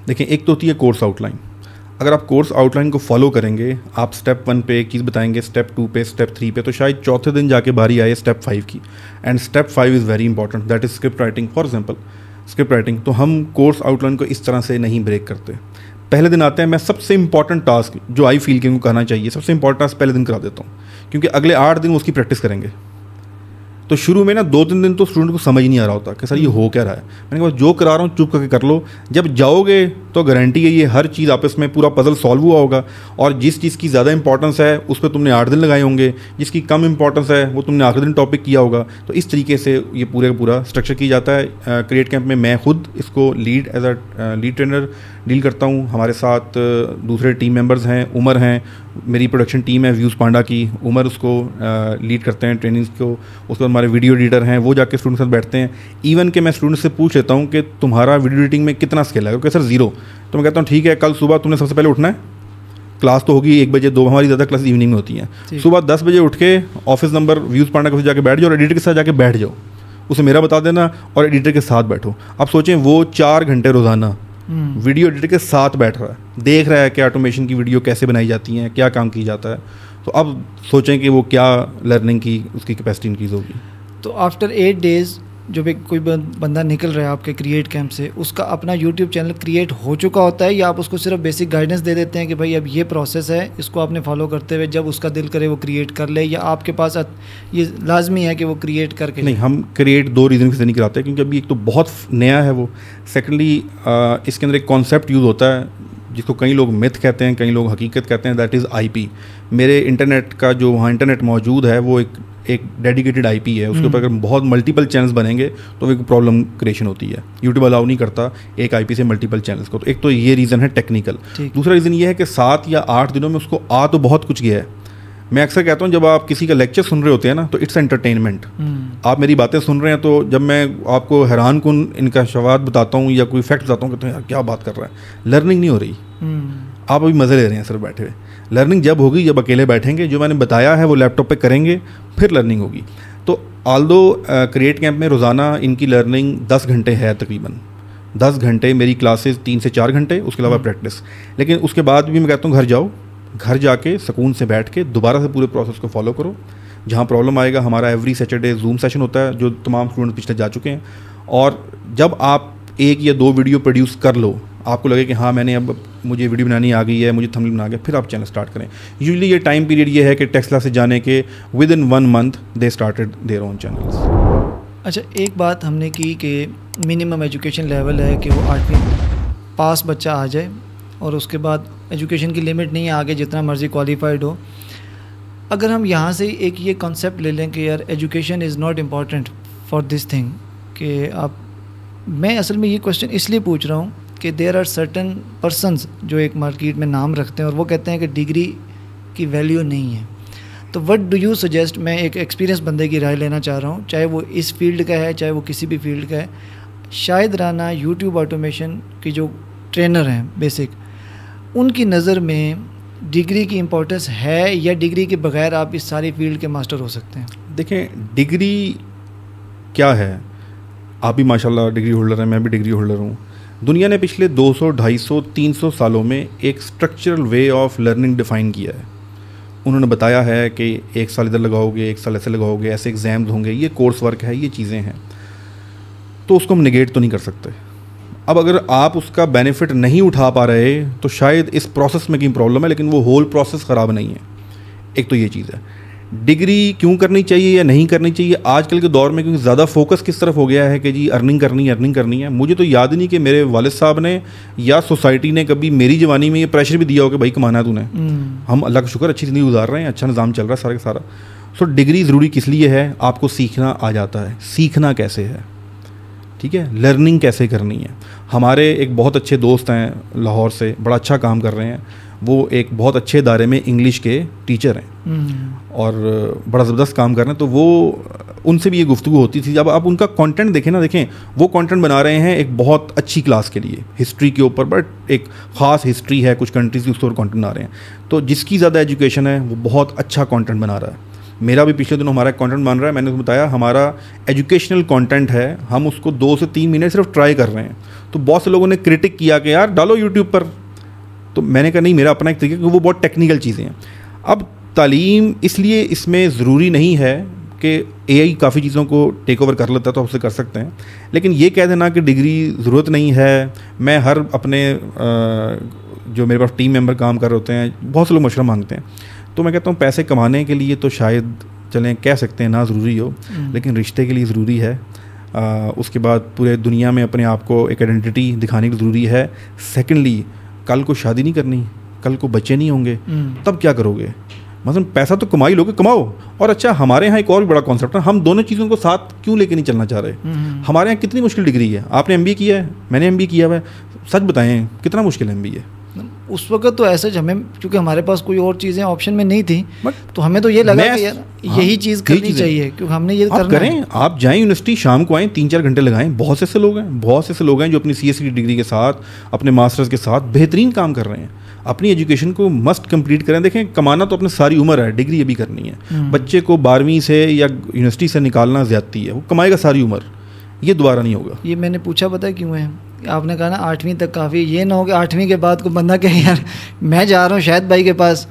देखिए, एक तो होती है कोर्स आउटलाइन। अगर आप कोर्स आउटलाइन को फॉलो करेंगे, आप स्टेप 1 पे एक चीज़ बताएंगे, स्टेप 2 पे, स्टेप 3 पे, तो शायद चौथे दिन जाके बारी आए स्टेप 5 की। And step 5 is very important, that is script writing. For example script writing, तो हम कोर्स आउटलाइन को इस तरह से नहीं ब्रेक करते। पहले दिन आते हैं, मैं सबसे इंपॉर्टेंट टास्क जो आई फील कि उनको करना चाहिए, सबसे इंपॉर्टेंट टास्क पहले दिन करा देता हूँ, क्योंकि अगले 8 दिन उसकी प्रैक्टिस करेंगे। तो शुरू में ना 2-3 दिन तो स्टूडेंट को समझ नहीं आ रहा होता कि सर ये हो क्या रहा है। मैंने कहा जो करा रहा हूँ चुप करके कर लो, जब जाओगे तो गारंटी है ये हर चीज़ आपस में पूरा पजल सॉल्व हुआ होगा। और जिस चीज़ की ज़्यादा इंपॉर्टेंस है उस पर तुमने 8 दिन लगाए होंगे, जिसकी कम इंपॉर्टेंस है वो तुमने आखिरी दिन टॉपिक किया होगा। तो इस तरीके से ये पूरे का पूरा स्ट्रक्चर किया जाता है। क्रिएट कैंप में मैं खुद इसको lead as a lead trainer deal करता हूँ। हमारे साथ दूसरे टीम मेंबर्स हैं, उमर हैं, मेरी प्रोडक्शन टीम है व्यूज़ पांडा की, उमर उसको लीड करते हैं ट्रेनिंग्स को। उसके बाद हमारे वीडियो एडिटर हैं, वो जाके स्टूडेंट के साथ बैठते हैं। इवन कि मैं स्टूडेंट से पूछ लेता हूँ कि तुम्हारा वीडियो एडिटिंग में कितना स्किल है, क्योंकि सर 0। तो मैं कहता हूँ ठीक है, कल सुबह तुमने सबसे पहले उठना है, क्लास तो होगी 1 बजे 2, हमारी ज़्यादा क्लास इवनिंग में होती हैं। सुबह 10 बजे उठ के ऑफिस नंबर व्यूज़ पांडा के साथ जाके बैठ जाओ और एडिटर के साथ जाके बैठ जाओ, उसे मेरा बता देना और एडिटर के साथ बैठो। आप सोचें वो 4 घंटे रोज़ाना वीडियो एडिटर के साथ बैठ रहा है, देख रहा है कि ऑटोमेशन की वीडियो कैसे बनाई जाती हैं, क्या काम की जाता है। तो अब सोचें कि वो क्या लर्निंग की उसकी कैपेसिटी इंक्रीज़ होगी।
तो आफ्टर 8 डेज़ जो भी कोई बंदा निकल रहा है आपके क्रिएट कैंप से, उसका अपना यूट्यूब चैनल क्रिएट हो चुका होता है, या आप उसको सिर्फ बेसिक गाइडेंस दे देते हैं कि भाई अब ये प्रोसेस है, इसको आपने फॉलो करते हुए जब उसका दिल करे वो क्रिएट कर ले, या आपके पास ये लाजमी है कि वो क्रिएट करके?
नहीं, हम क्रिएट 2 रीज़न से नहीं कराते, क्योंकि अभी एक तो बहुत नया है वो, सेकेंडली इसके अंदर एक कॉन्सेप्ट यूज़ होता है जिसको कई लोग मिथ कहते हैं, कई लोग हकीकत कहते हैं, दैट इज़ IP। मेरे इंटरनेट का जो वहाँ इंटरनेट मौजूद है वो एक डेडिकेटेड IP है, उसके ऊपर अगर बहुत मल्टीपल चैनल्स बनेंगे तो एक प्रॉब्लम क्रिएशन होती है। यूट्यूब अलाउ नहीं करता एक IP से मल्टीपल चैनल्स को। तो एक तो ये रीज़न है टेक्निकल। दूसरा रीज़न ये है कि 7 या 8 दिनों में उसको आ तो बहुत कुछ गया है। मैं अक्सर कहता हूँ जब आप किसी का लेक्चर सुन रहे होते हैं ना, तो इट्स एंटरटेनमेंट। आप मेरी बातें सुन रहे हैं, तो जब मैं आपको हैरान कुन इनका शवाद बताता हूँ या कोई फैक्ट बताता हूँ, कहते हैं यार क्या बात कर रहा है, लर्निंग नहीं हो रही। आप अभी मज़े ले रहे हैं सर बैठे हुए। लर्निंग जब होगी जब अकेले बैठेंगे, जो मैंने बताया है वो लैपटॉप पे करेंगे, फिर लर्निंग होगी। तो ऑल्दो क्रिएट कैंप में रोज़ाना इनकी लर्निंग 10 घंटे है, तकरीबन 10 घंटे मेरी क्लासेस 3 से 4 घंटे, उसके अलावा प्रैक्टिस। लेकिन उसके बाद भी मैं कहता हूँ घर जाओ, घर जाके सुकून से बैठ के दोबारा से पूरे प्रोसेस को फॉलो करो। जहाँ प्रॉब्लम आएगा, हमारा एवरी सैटरडे जूम सेशन होता है जो तमाम स्टूडेंट पिछले जा चुके हैं। और जब आप 1 या 2 वीडियो प्रोड्यूस कर लो, आपको लगे कि हाँ मैंने अब मुझे वीडियो बनानी आ गई है, मुझे थंबनेल बना गया, फिर आप चैनल स्टार्ट करें। यूजुअली ये टाइम पीरियड ये है कि टेक्सला से जाने के with in 1 month they started their own channels.
अच्छा, एक बात हमने की कि मिनिमम एजुकेशन लेवल है कि वो 8वीं पास बच्चा आ जाए, और उसके बाद एजुकेशन की लिमिट नहीं है, आगे जितना मर्ज़ी क्वालिफाइड हो। अगर हम यहाँ से एक ये कॉन्सेप्ट ले लें कि यार education is not important for this thing, कि आप, मैं असल में ये क्वेश्चन इसलिए पूछ रहा हूँ कि देयर आर सर्टन पर्सन्स जो एक मार्केट में नाम रखते हैं और वो कहते हैं कि डिग्री की वैल्यू नहीं है। तो व्हाट डू यू सजेस्ट? मैं एक एक्सपीरियंस बंदे की राय लेना चाह रहा हूँ, चाहे वो इस फील्ड का है चाहे वो किसी भी फील्ड का है। शायद राना यूट्यूब ऑटोमेशन की जो ट्रेनर हैं बेसिक, उनकी नज़र में डिग्री की इम्पोर्टेंस है, या डिग्री के बगैर आप इस सारी फील्ड के मास्टर हो सकते हैं?
देखें, डिग्री क्या है, आप भी माशाल्लाह डिग्री होल्डर हैं, मैं भी डिग्री होल्डर हूँ। दुनिया ने पिछले 200, 250, 300 सालों में एक structural way of learning define किया है। उन्होंने बताया है कि 1 साल इधर लगाओगे, 1 साल ऐसे लगाओगे, ऐसे एग्ज़ाम्स होंगे, ये कोर्स वर्क है, ये चीज़ें हैं। तो उसको हम निगेट तो नहीं कर सकते। अब अगर आप उसका बेनिफिट नहीं उठा पा रहे तो शायद इस प्रोसेस में की प्रॉब्लम है, लेकिन वो होल प्रोसेस ख़राब नहीं है। एक तो ये चीज़ है। डिग्री क्यों करनी चाहिए या नहीं करनी चाहिए आजकल के दौर में, क्योंकि ज़्यादा फोकस किस तरफ हो गया है कि जी अर्निंग करनी है। मुझे तो याद ही नहीं कि मेरे वालिद साहब ने या सोसाइटी ने कभी मेरी जवानी में ये प्रेशर भी दिया हो कि भाई कमाना है तूने। हम अल्लाह का शुक्र अच्छी ज़िंदगी गुजार रहे हैं, अच्छा निज़ाम चल रहा है सारा का सारा। सो डिग्री ज़रूरी किस लिए है? आपको सीखना आ जाता है। सीखना कैसे है, ठीक है, लर्निंग कैसे करनी है। हमारे एक बहुत अच्छे दोस्त हैं लाहौर से, बड़ा अच्छा काम कर रहे हैं। वो एक बहुत अच्छे इदारे में इंग्लिश के टीचर हैं और बड़ा ज़बरदस्त काम कर रहे हैं। तो वो उनसे भी ये गुफ्तगू होती थी। जब आप उनका कंटेंट देखें, वो कंटेंट बना रहे हैं एक बहुत अच्छी क्लास के लिए, हिस्ट्री के ऊपर, बट एक ख़ास हिस्ट्री है कुछ कंट्रीज़ की, उसके ऊपर कंटेंट बना रहे हैं। तो जिसकी ज़्यादा एजुकेशन है वो बहुत अच्छा कंटेंट बना रहा है। मेरा भी पिछले दिनों हमारा कंटेंट बन रहा है, मैंने बताया हमारा एजुकेशनल कंटेंट है, हम उसको 2 से 3 महीने सिर्फ ट्राई कर रहे हैं। तो बहुत से लोगों ने क्रिटिक किया कि यार डालो यूट्यूब पर, तो मैंने कहा नहीं, मेरा अपना एक तरीका, क्योंकि वो बहुत टेक्निकल चीज़ें हैं। अब तालीम इसलिए इसमें ज़रूरी नहीं है कि एआई काफ़ी चीज़ों को टेक ओवर कर लेता है तो उससे कर सकते हैं, लेकिन ये कह देना कि डिग्री ज़रूरत नहीं है। मैं हर अपने जो मेरे पास टीम मेंबर काम कर रहे होते हैं, बहुत से लोग मशवरा मांगते हैं, तो मैं कहता हूँ पैसे कमाने के लिए तो शायद चलें, कह सकते हैं ना ज़रूरी हो, लेकिन रिश्ते के लिए ज़रूरी है। उसके बाद पूरे दुनिया में अपने आप को एक आइडेंटिटी दिखाने की ज़रूरी है। सेकेंडली, कल को शादी नहीं करनी, कल को बच्चे नहीं होंगे, तब क्या करोगे? मतलब पैसा तो कमा ही लोगे, कमाओ। और अच्छा, हमारे यहाँ एक और भी बड़ा कॉन्सेप्ट है, हम दोनों चीज़ों को साथ क्यों लेके नहीं चलना चाह रहे? हमारे यहाँ कितनी मुश्किल डिग्री है। आपने एमबीए किया है, मैंने एमबीए किया हुआ है, सच बताएं कितना मुश्किल है एमबीए?
उस वक्त तो ऐसे हमें, क्योंकि हमारे पास कोई और चीज़ें ऑप्शन में नहीं थी, तो हमें तो ये लगा कि यार यही चीज़ करनी चाहिए, क्योंकि हमने ये करना
करें है। आप जाएं यूनिवर्सिटी, शाम को आएँ, 3-4 घंटे लगाएं। बहुत से ऐसे लोग हैं जो अपनी सीएससी डिग्री के साथ, अपने मास्टर्स के साथ बेहतरीन काम कर रहे हैं। अपनी एजुकेशन को मस्ट कंप्लीट करें। देखें, कमाना तो अपने सारी उम्र है, डिग्री ये भी करनी है। बच्चे को 12वीं से या यूनिवर्सिटी से निकालना ज़्यादती है, वो कमाएगा सारी उम्र, ये दोबारा नहीं होगा।
ये मैंने पूछा पता है क्यों है? आपने कहा ना 8वीं तक काफ़ी, ये ना हो कि 8वीं के बाद को बंदा कहे यार मैं जा रहा हूँ शायद भाई के पास,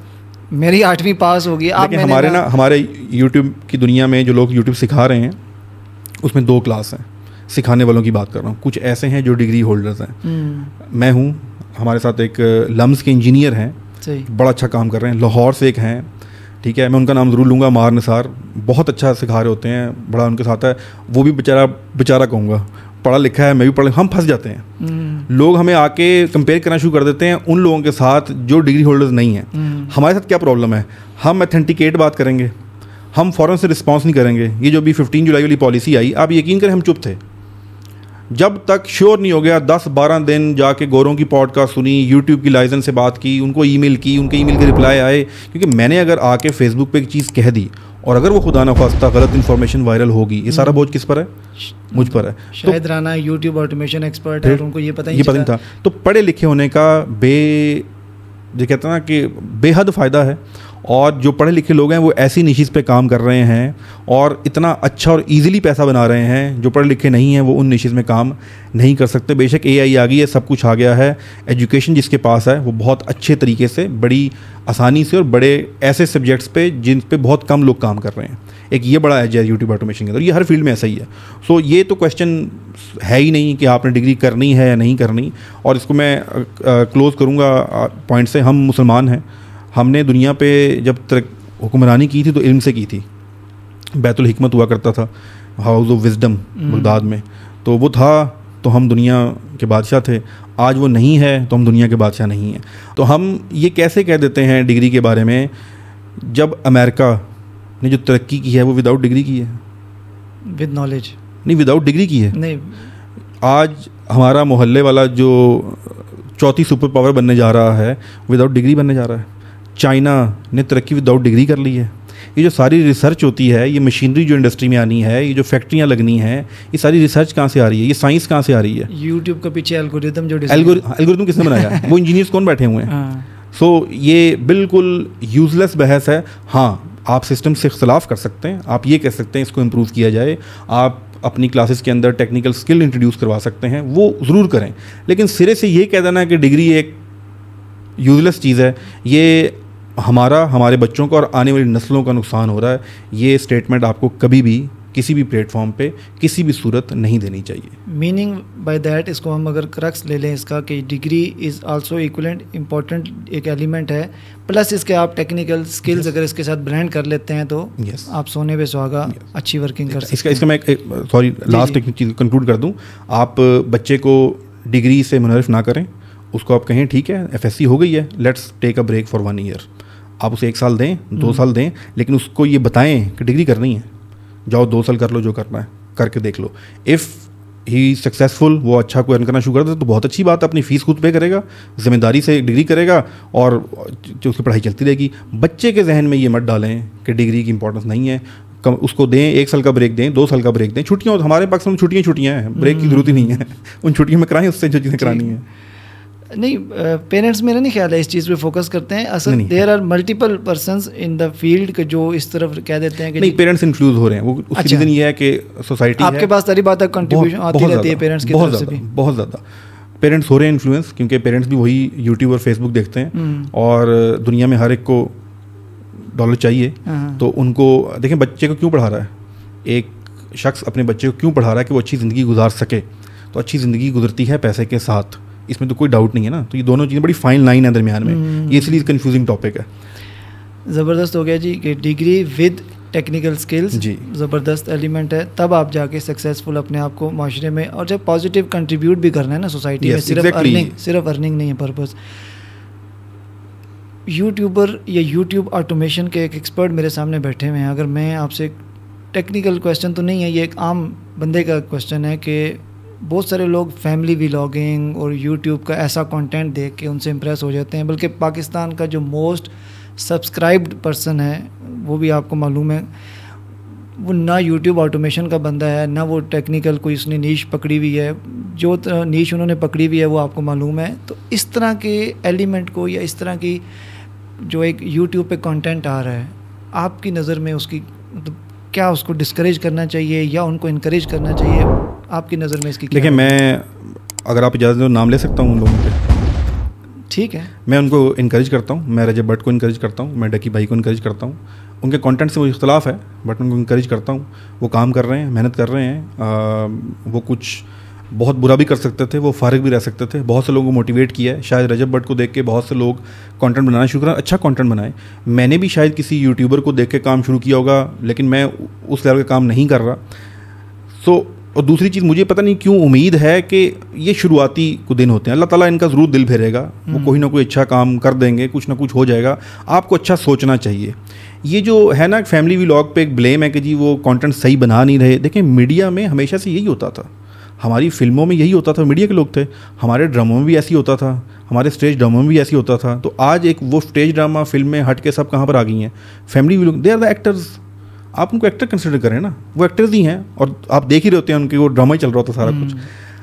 मेरी 8वीं पास होगी। आप
हमारे यूट्यूब की दुनिया में जो लोग यूट्यूब सिखा रहे हैं उसमें 2 क्लास हैं। सिखाने वालों की बात कर रहा हूँ। कुछ ऐसे हैं जो डिग्री होल्डर्स हैं, मैं हूँ, हमारे साथ एक लम्स के इंजीनियर हैं, बड़ा अच्छा काम कर रहे हैं। लाहौर से एक हैं, ठीक है, मैं उनका नाम ज़रूर लूँगा, मार निसार, बहुत अच्छा सिखा रहे होते हैं, बड़ा उनके साथ है। वो भी बेचारा कहूँगा, पढ़ा लिखा है, मैं भी पढ़ा, हम फंस जाते हैं। लोग हमें आके कंपेयर करना शुरू कर देते हैं उन लोगों के साथ जो डिग्री होल्डर्स नहीं हैं। हमारे साथ क्या प्रॉब्लम है? हम ऑथेंटिकेट बात करेंगे, हम फ़ौरन से रिस्पॉन्स नहीं करेंगे। ये जो अभी 15 जुलाई वाली पॉलिसी आई, आप यकीन करें हम चुप थे। जब तक श्योर नहीं हो गया, 10-12 दिन जाके गोरों की पॉडकास्ट सुनी, यूट्यूब की लाइसेंस से बात की, उनको ईमेल की, उनके ईमेल के रिप्लाई आए। क्योंकि मैंने अगर आके फेसबुक पे एक चीज़ कह दी और अगर वो खुदा न खास्ता गलत इन्फॉर्मेशन वायरल होगी, ये सारा बोझ किस पर है? मुझ पर है।
शायद राना यूट्यूब ऑटोमेशन एक्सपर्ट है, उनको ये पता नहीं
था। तो पढ़े लिखे होने का जो कहते हैं ना कि बेहद फ़ायदा है। और जो पढ़े लिखे लोग हैं वो ऐसी निशीज़ पे काम कर रहे हैं और इतना अच्छा और इजीली पैसा बना रहे हैं। जो पढ़े लिखे नहीं हैं वो उन निशीज़ में काम नहीं कर सकते। बेशक एआई आ गई है, सब कुछ आ गया है, एजुकेशन जिसके पास है वो बहुत अच्छे तरीके से, बड़ी आसानी से और बड़े ऐसे सब्जेक्ट्स पे जिन पे बहुत कम लोग काम कर रहे हैं। एक ये बड़ा एज है यूट्यूब ऑटोमेशन के अंदर, ये हर फील्ड में ऐसा ही है। सो ये तो क्वेश्चन है ही नहीं कि आपने डिग्री करनी है या नहीं करनी। और इसको मैं क्लोज करूँगा पॉइंट से, हम मुसलमान हैं, हमने दुनिया पे जब तक हुक्मरानी की थी तो इल्म से की थी। बैतुल हिकमत हुआ करता था, हाउस ऑफ विजडम बगदाद में, तो वो था तो हम दुनिया के बादशाह थे। आज वो नहीं है तो हम दुनिया के बादशाह नहीं हैं। तो हम ये कैसे कह देते हैं डिग्री के बारे में, जब अमेरिका ने जो तरक्की की है वो विदाउट डिग्री की है?
विद नॉलेज
नहीं, विदाउट डिग्री की है।
नहीं, आज
हमारा मोहल्ले वाला जो चौथी सुपर पावर बनने जा रहा है विदाउट डिग्री बनने जा रहा है। चाइना ने तरक्की विदाउट डिग्री कर ली है। ये जो सारी रिसर्च होती है, ये मशीनरी जो इंडस्ट्री में आनी है, ये जो फैक्ट्रियाँ लगनी हैं, ये सारी रिसर्च कहाँ से आ रही है? ये साइंस कहाँ से आ रही है?
यूट्यूब के पीछे एल्गोरिदम जो
एल्गोरिदम किसने बनाया? वो इंजीनियर्स कौन बैठे हुए हैं? सो ये बिल्कुल यूजलेस बहस है। हाँ, आप सिस्टम से इख्तलाफ कर सकते हैं, आप ये कह सकते हैं इसको इम्प्रूव किया जाए, आप अपनी क्लासेस के अंदर टेक्निकल स्किल इंट्रोड्यूस करवा सकते हैं, वो ज़रूर करें। लेकिन सिरे से ये कह देना कि डिग्री एक यूजलेस चीज़ है, ये हमारे बच्चों का और आने वाली नस्लों का नुकसान हो रहा है, ये स्टेटमेंट आपको कभी भी किसी भी प्लेटफॉर्म पे किसी भी सूरत नहीं देनी चाहिए।
मीनिंग बाय दैट, इसको हम अगर क्रक्स ले लें इसका, कि degree is also equivalent important एक एलिमेंट है, प्लस इसके आप टेक्निकल स्किल्स अगर इसके साथ ब्लेंड कर लेते हैं तो आप सोने पे सुहागा अच्छी वर्किंग कर सकते हैं।
इसका मैं लास्ट एक चीज़ कंक्लूड कर दूँ। आप बच्चे को डिग्री से मुनहरिफ ना करें, उसको आप कहें ठीक है एफएससी हो गई है, let's take a break for 1 year. आप उसे 1 साल दें, 2 साल दें, लेकिन उसको ये बताएं कि डिग्री करनी है, जाओ 2 साल कर लो, जो करना है करके देख लो। इफ़ ही सक्सेसफुल, वो अच्छा कोई अर्न करना शुरू कर दे तो बहुत अच्छी बात है, अपनी फ़ीस खुद पे करेगा, जिम्मेदारी से डिग्री करेगा और जो उसकी पढ़ाई चलती रहेगी। बच्चे के जहन में ये मत डालें कि डिग्री की इंपॉर्टेंस नहीं है, उसको दें 1 साल का ब्रेक दें, 2 साल का ब्रेक दें। छुट्टियाँ, हमारे पाकिस्तान में छुट्टियाँ हैं, ब्रेक की ज़रूरत ही नहीं है, उन छुट्टियों में कराएं उससे जो चीज़ें करानी है।
नहीं, पेरेंट्स मेरा नहीं ख्याल है इस चीज़ पे फोकस करते हैं। असल there are multiple persons in the field के जो इस तरफ कह देते हैं कि नहीं,
पेरेंट्स इन्फ्लुएंस हो रहे हैं। वो उसकी रीज़न ये है कि सोसाइटी
आपके पास सारी बात कंट्रीब्यूशन आती रहती है पेरेंट्स की तरफ से भी,
बहुत ज़्यादा पेरेंट्स हो रहे हैं इन्फ्लुएंस, क्योंकि पेरेंट्स भी वही यूट्यूब और फेसबुक देखते हैं और दुनिया में हर एक को डॉलर चाहिए। तो उनको देखें, बच्चे को क्यों पढ़ा रहा है, एक शख्स अपने बच्चे को क्यों पढ़ा रहा है कि वो अच्छी ज़िंदगी गुजार सके। तो अच्छी ज़िंदगी गुजरती है पैसे के साथ, इसमें तो कोई डाउट नहीं है ना। तो ये दोनों चीज़ें बड़ी फाइन लाइन है दरमियान में, ये इसलिए कंफ्यूजिंग टॉपिक है।
ज़बरदस्त हो गया जी कि डिग्री विद टेक्निकल स्किल्स
जी
ज़बरदस्त एलिमेंट है, तब आप जाके सक्सेसफुल अपने आप को माशरे में, और जब पॉजिटिव कंट्रीब्यूट भी करना है ना सोसाइटी में, सिर्फ अर्निंग नहीं है पर्पज़। यूट्यूबर या यूट्यूब ऑटोमेशन के एक एक्सपर्ट मेरे सामने बैठे हुए हैं। अगर मैं आपसे, टेक्निकल क्वेश्चन तो नहीं है, ये एक आम बंदे का क्वेश्चन है कि बहुत सारे लोग फैमिली व्लॉगिंग और यूट्यूब का ऐसा कंटेंट देख के उनसे इम्प्रेस हो जाते हैं, बल्कि पाकिस्तान का जो मोस्ट सब्सक्राइब्ड पर्सन है वो भी आपको मालूम है, वो ना यूट्यूब ऑटोमेशन का बंदा है, ना वो टेक्निकल कोई उसने नीश पकड़ी हुई है, जो नीश उन्होंने पकड़ी हुई है वो आपको मालूम है। तो इस तरह के एलिमेंट को, या इस तरह की जो एक यूट्यूब पे कंटेंट आ रहा है, आपकी नज़र में उसकी मतलब क्या उसको डिस्करेज करना चाहिए या उनको इनकरेज करना चाहिए, आपकी नज़र में इसकी?
देखिए, मैं अगर आप इजाज़त दें नाम ले सकता हूँ उन लोगों के।
ठीक है,
मैं उनको इनकरेज करता हूँ, मैं रजब भट्ट को इनकरेज करता हूँ, मैं डकी भाई को इनकरेज करता हूँ। उनके कंटेंट से मुझे इख्तलाफ है, बट उनको इनकरेज करता हूँ। वो काम कर रहे हैं, मेहनत कर रहे हैं। वो कुछ बहुत बुरा भी कर सकते थे, वो फारिग भी रह सकते थे। बहुत से लोगों को मोटिवेट किया है, शायद रजब भट्ट को देख के बहुत से लोग कंटेंट बनाना शुरू करें, अच्छा कंटेंट बनाएं। मैंने भी शायद किसी यूट्यूबर को देख के काम शुरू किया होगा, लेकिन मैं उस लेवल का काम नहीं कर रहा। और दूसरी चीज़, मुझे पता नहीं क्यों उम्मीद है कि ये शुरुआती कुछ दिन होते हैं, अल्लाह ताला इनका ज़रूर दिल फेरेगा, वो कोई ना कोई अच्छा काम कर देंगे, कुछ ना कुछ हो जाएगा। आपको अच्छा सोचना चाहिए। ये जो है ना फैमिली व्लॉग पे एक ब्लेम है कि जी वो कंटेंट सही बना नहीं रहे। देखें, मीडिया में हमेशा से यही होता था, हमारी फिल्मों में यही होता था, मीडिया के लोग थे, हमारे ड्रामों में भी ऐसी होता था, हमारे स्टेज ड्रामों में भी ऐसी होता था। तो आज एक वो स्टेज ड्रामा फिल्म में हट के सब कहाँ पर आ गई हैं, family vlog, they are the actors. आप उनको एक्टर कंसिडर करें ना, वो एक्टर्स ही हैं और आप देख ही रहे होते हैं उनके, वो ड्रामा ही चल रहा होता सारा कुछ।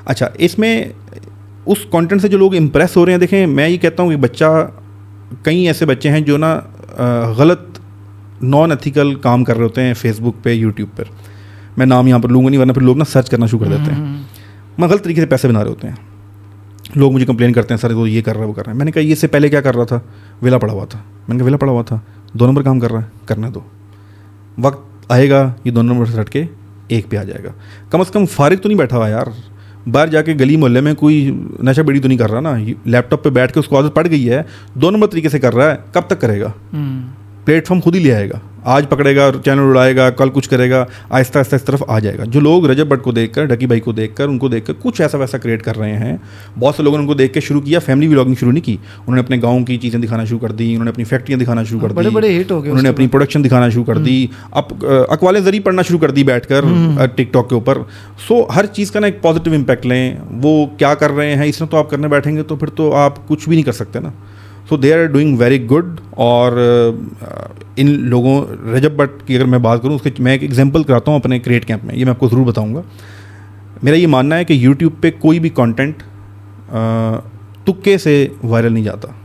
अच्छा, इसमें उस कंटेंट से जो लोग इंप्रेस हो रहे हैं, देखें मैं ये कहता हूँ कि बच्चा, कई ऐसे बच्चे हैं जो ना गलत नॉन एथिकल काम कर रहे होते हैं फेसबुक पे, यूट्यूब पर। मैं नाम यहाँ पर लूँगा नहीं, वरना फिर लोग ना सर्च करना शुरू कर देते हैं। मैं गलत तरीके से पैसे बना रहे होते हैं। लोग मुझे कंप्लेन करते हैं, सर वो ये कर रहा है, वो कर रहा है। मैंने कहा ये इससे पहले क्या कर रहा था, वेला पड़ा हुआ था। मैंने कहा वेला पड़ा हुआ था, 2 नंबर काम कर रहा है, करने दो, वक्त आएगा ये 2 नंबर से हट के 1 पे आ जाएगा। कम से कम फारिग तो नहीं बैठा हुआ यार, बाहर जाके गली मोहल्ले में कोई नशा बेड़ी तो नहीं कर रहा ना, लैपटॉप पे बैठ के उसको आदत पड़ गई है, 2 नंबर तरीके से कर रहा है। कब तक करेगा? प्लेटफॉर्म खुद ही ले आएगा, आज पकड़ेगा, चैनल उड़ाएगा, कल कुछ करेगा, आहिस्ता आहिस्ता इस तरफ आ जाएगा। जो लोग रजब भट्ट को देखकर, डकी भाई को देखकर, उनको देखकर कुछ ऐसा वैसा क्रिएट कर रहे हैं, बहुत से लोगों ने उनको देख के शुरू किया, फैमिली व्लॉगिंग शुरू नहीं की। उन्होंने अपने गाँव की चीज़ें दिखाना शुरू कर दी, उन्होंने अपनी फैक्ट्रियाँ दिखाना शुरू कर दी,
बड़े हिट हो गए,
उन्होंने अपनी प्रोडक्शन दिखाना शुरू कर दी, अकवाले ज़री पढ़ना शुरू कर दी बैठकर टिकटॉक के ऊपर। सो हर चीज़ का ना एक पॉजिटिव इम्पैक्ट लें। वो क्या कर रहे हैं इसमें तो आप करने बैठेंगे तो फिर तो आप कुछ भी नहीं कर सकते ना। So they are doing very good. और इन लोगों, रजब भट्ट की अगर मैं बात करूं, उसके मैं एक एग्जांपल कराता हूं अपने क्रिएट कैंप में, ये मैं आपको ज़रूर बताऊंगा। मेरा ये मानना है कि यूट्यूब पे कोई भी कंटेंट तुक्के से वायरल नहीं जाता।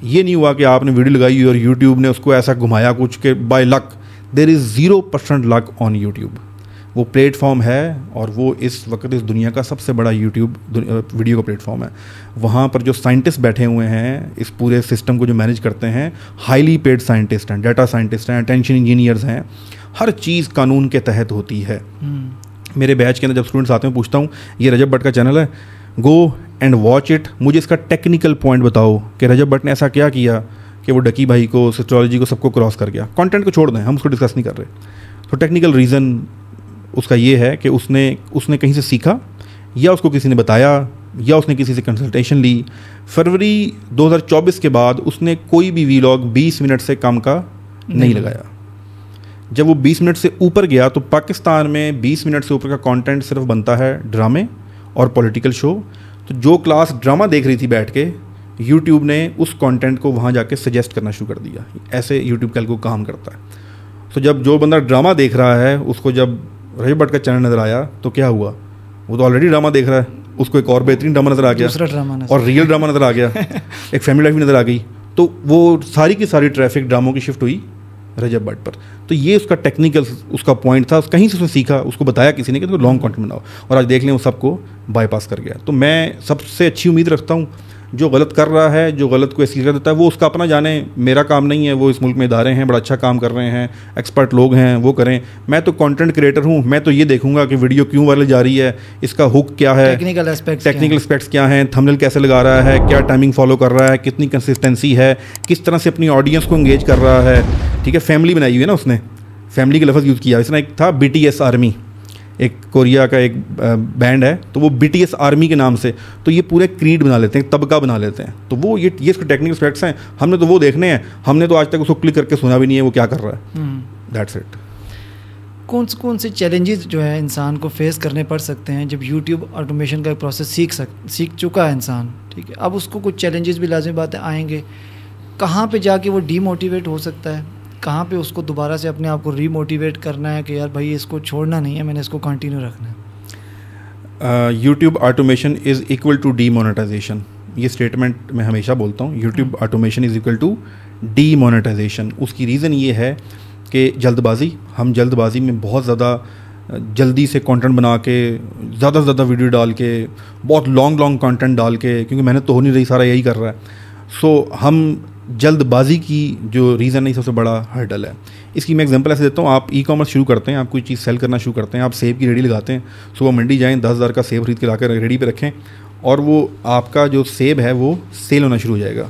ये नहीं हुआ कि आपने वीडियो लगाई और यूट्यूब ने उसको ऐसा घुमाया कुछ के by luck. There is 0% luck on YouTube. वो प्लेटफॉर्म है और वो इस वक्त इस दुनिया का सबसे बड़ा यूट्यूब वीडियो का प्लेटफॉर्म है। वहाँ पर जो साइंटिस्ट बैठे हुए हैं, इस पूरे सिस्टम को जो मैनेज करते हैं, हाईली पेड साइंटिस्ट हैं, डाटा साइंटिस्ट हैं, अटेंशन इंजीनियर्स हैं। हर चीज़ कानून के तहत होती है। मेरे बैच के अंदर जब स्टूडेंट्स आते हैं, पूछता हूँ ये रजब भट्ट का चैनल है, गो एंड वॉच इट, मुझे इसका टेक्निकल पॉइंट बताओ कि रजब भट्ट ने ऐसा क्या किया कि वो डकी भाई को, सिस्टोलॉजी को, सबको क्रॉस कर गया। कंटेंट को छोड़ दें, हम उसको डिस्कस नहीं कर रहे। तो टेक्निकल रीज़न उसका ये है कि उसने कहीं से सीखा, या उसको किसी ने बताया, या उसने किसी से कंसल्टेशन ली। फरवरी 2024 के बाद उसने कोई भी वीलॉग 20 मिनट से कम का नहीं लगाया। जब वो 20 मिनट से ऊपर गया तो पाकिस्तान में 20 मिनट से ऊपर का कंटेंट सिर्फ बनता है ड्रामे और पॉलिटिकल शो। तो जो क्लास ड्रामा देख रही थी बैठ के, यूट्यूब ने उस कंटेंट को वहाँ जाके सजेस्ट करना शुरू कर दिया। ऐसे यूट्यूब का को काम करता है। तो जब जो बंदा ड्रामा देख रहा है उसको जब रजब भट्ट का चैनल नज़र आया तो क्या हुआ, वो तो ऑलरेडी ड्रामा देख रहा है, उसको एक और बेहतरीन ड्रामा नज़र आ गया,
दूसरा ड्रामा
और रियल ड्रामा नज़र आ गया, एक फैमिली लाइफ भी नज़र आ गई। तो वो सारी की सारी ट्रैफिक ड्रामों की शिफ्ट हुई रजब भट्ट पर। तो ये उसका टेक्निकल उसका पॉइंट था, कहीं से उसने सीखा, उसको बताया किसी ने कि तो लॉन्ग कंटेंट बनाओ, और आज देख लें वो सबको बाईपास कर गया। तो मैं सबसे अच्छी उम्मीद रखता हूँ जो गलत कर रहा है, जो गलत को एक्सक्यूज कर देता है, वो उसका अपना जाने, मेरा काम नहीं है। वो इस मुल्क में इदारे हैं, बड़ा अच्छा काम कर रहे हैं, एक्सपर्ट लोग हैं, वो करें। मैं तो कंटेंट क्रिएटर हूँ, मैं तो ये देखूंगा कि वीडियो क्यों वायरल जा रही है, इसका हुक क्या है, टेक्निकल एस्पेक्ट्स क्या हैं, थंबनेल कैसे लगा रहा है, क्या टाइमिंग फॉलो कर रहा है, कितनी कंसिस्टेंसी है, किस तरह से अपनी ऑडियंस को एंगेज कर रहा है। ठीक है, फैमिली बनाई हुई है ना, उसने फैमिली का लफ्ज़ यूज़ किया। इसने एक था BTS आर्मी, एक कोरिया का एक बैंड है, तो वो BTS आर्मी के नाम से, तो ये पूरे क्रीड बना लेते हैं, तबका बना लेते हैं। तो वो ये इसके टेक्निकल एस्पेक्ट्स हैं, हमने तो वो देखने हैं, हमने तो आज तक उसको क्लिक करके सुना भी नहीं है वो क्या कर रहा है। That's it.
कौन से चैलेंजेस जो है इंसान को फेस करने पड़ सकते हैं जब यूट्यूब ऑटोमेशन का प्रोसेस सीख चुका है इंसान, ठीक है, अब उसको कुछ चैलेंजेस भी लाज़मी बातें आएंगे, कहाँ पे जाके वो डीमोटिवेट हो सकता है, कहाँ पे उसको दोबारा से अपने आप को रीमोटिवेट करना है कि यार भाई इसको छोड़ना नहीं है, मैंने इसको कंटिन्यू रखना है।
YouTube automation is equal to demonetization. ये स्टेटमेंट मैं हमेशा बोलता हूँ, YouTube automation is equal to demonetization. उसकी रीज़न ये है कि जल्दबाजी, हम जल्दबाजी में बहुत ज़्यादा जल्दी से कंटेंट बना के, ज़्यादा से ज़्यादा वीडियो डाल के, बहुत लॉन्ग कंटेंट डाल के, क्योंकि मेहनत तो हो नहीं रही, सारा यही कर रहा है। सो हम जल्दबाजी की जो रीज़न है सबसे बड़ा हर्डल है। इसकी मैं एग्जांपल ऐसे देता हूँ, आप ई-कॉमर्स शुरू करते हैं, आप कोई चीज़ सेल करना शुरू करते हैं, आप सेब की रेडी लगाते हैं, सुबह मंडी जाएं, 10,000 का सेब खरीद के लाकर रेडी पे रखें, और वो आपका जो सेब है वो सेल होना शुरू हो जाएगा।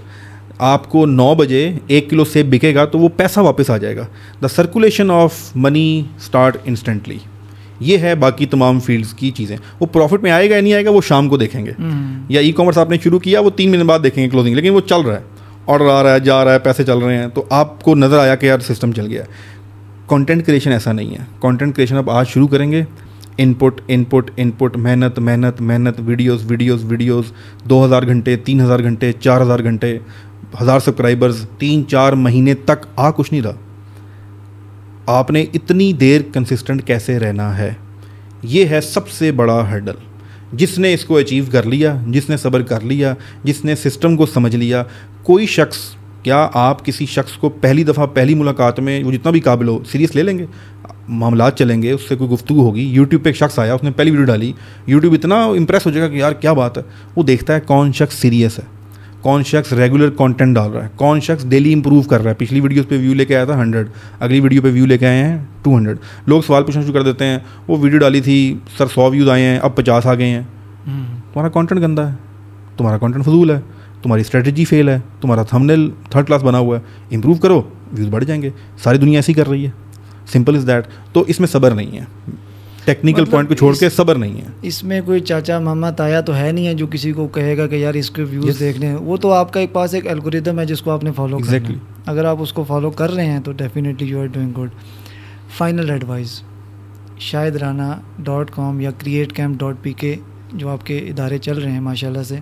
आपको 9 बजे 1 किलो सेब बिकेगा तो वो पैसा वापस आ जाएगा। The circulation of money start instantly. ये है बाकी तमाम फील्ड्स की चीज़ें। वो प्रॉफिट में आएगा या नहीं आएगा वो शाम को देखेंगे, या ई-कॉमर्स आपने शुरू किया वो 3 महीने बाद देखेंगे क्लोजिंग, लेकिन वो चल रहा है, ऑर्डर आ रहा है, जा रहा है, पैसे चल रहे हैं, तो आपको नज़र आया कि यार सिस्टम चल गया। कंटेंट क्रिएशन ऐसा नहीं है। कंटेंट क्रिएशन आप आज शुरू करेंगे, इनपुट, मेहनत, वीडियोस 2000 घंटे, 3000 घंटे, 4000 घंटे, 1000 सब्सक्राइबर्स, 3-4 महीने तक आ कुछ नहीं रहा। आपने इतनी देर कंसिस्टेंट कैसे रहना है, ये है सबसे बड़ा हर्डल। जिसने इसको अचीव कर लिया, जिसने सब्र कर लिया, जिसने सिस्टम को समझ लिया, कोई शख्स, क्या आप किसी शख्स को पहली दफ़ा पहली मुलाकात में वो जितना भी काबिल हो सीरियस ले लेंगे? मामलात चलेंगे, उससे कोई गुफ्तगू होगी। यूट्यूब पे एक शख्स आया, उसने पहली वीडियो डाली, यूट्यूब इतना इंप्रेस हो जाएगा कि यार क्या बात है। वो देखता है कौन शख्स सीरियस है, कौन शख्स रेगुलर कंटेंट डाल रहा है, कौन शख्स डेली इंप्रूव कर रहा है। पिछली वीडियोस पे व्यू लेके आया था 100, अगली वीडियो पे व्यू लेके आए हैं 200। लोग सवाल पूछना शुरू कर देते हैं, वो वीडियो डाली थी सर 100 व्यूज़ आए हैं, अब 50 आ गए हैं। तुम्हारा कंटेंट गंदा है, तुम्हारा कंटेंट फजूल है, तुम्हारी स्ट्रेटजी फेल है, तुम्हारा थंबनेल थर्ड क्लास बना हुआ है, इंप्रूव करो, व्यूज़ बढ़ जाएंगे। सारी दुनिया ऐसी कर रही है, सिंपल इज़ दैट। तो इसमें सब्र नहीं है, टेक्निकल पॉइंट को छोड़ के सब्र नहीं है।
इसमें कोई चाचा मामा ताया तो है नहीं है जो किसी को कहेगा कि यार इसके व्यूज़ देखने हैं। वो तो आपका एक पास एक एल्गोरिदम है जिसको आपने फॉलो करना है। अगर आप उसको फॉलो कर रहे हैं तो definitely you are doing good. Final advice, shahidrana.com या createcamp.pk जो आपके इदारे चल रहे हैं माशाल्लाह से,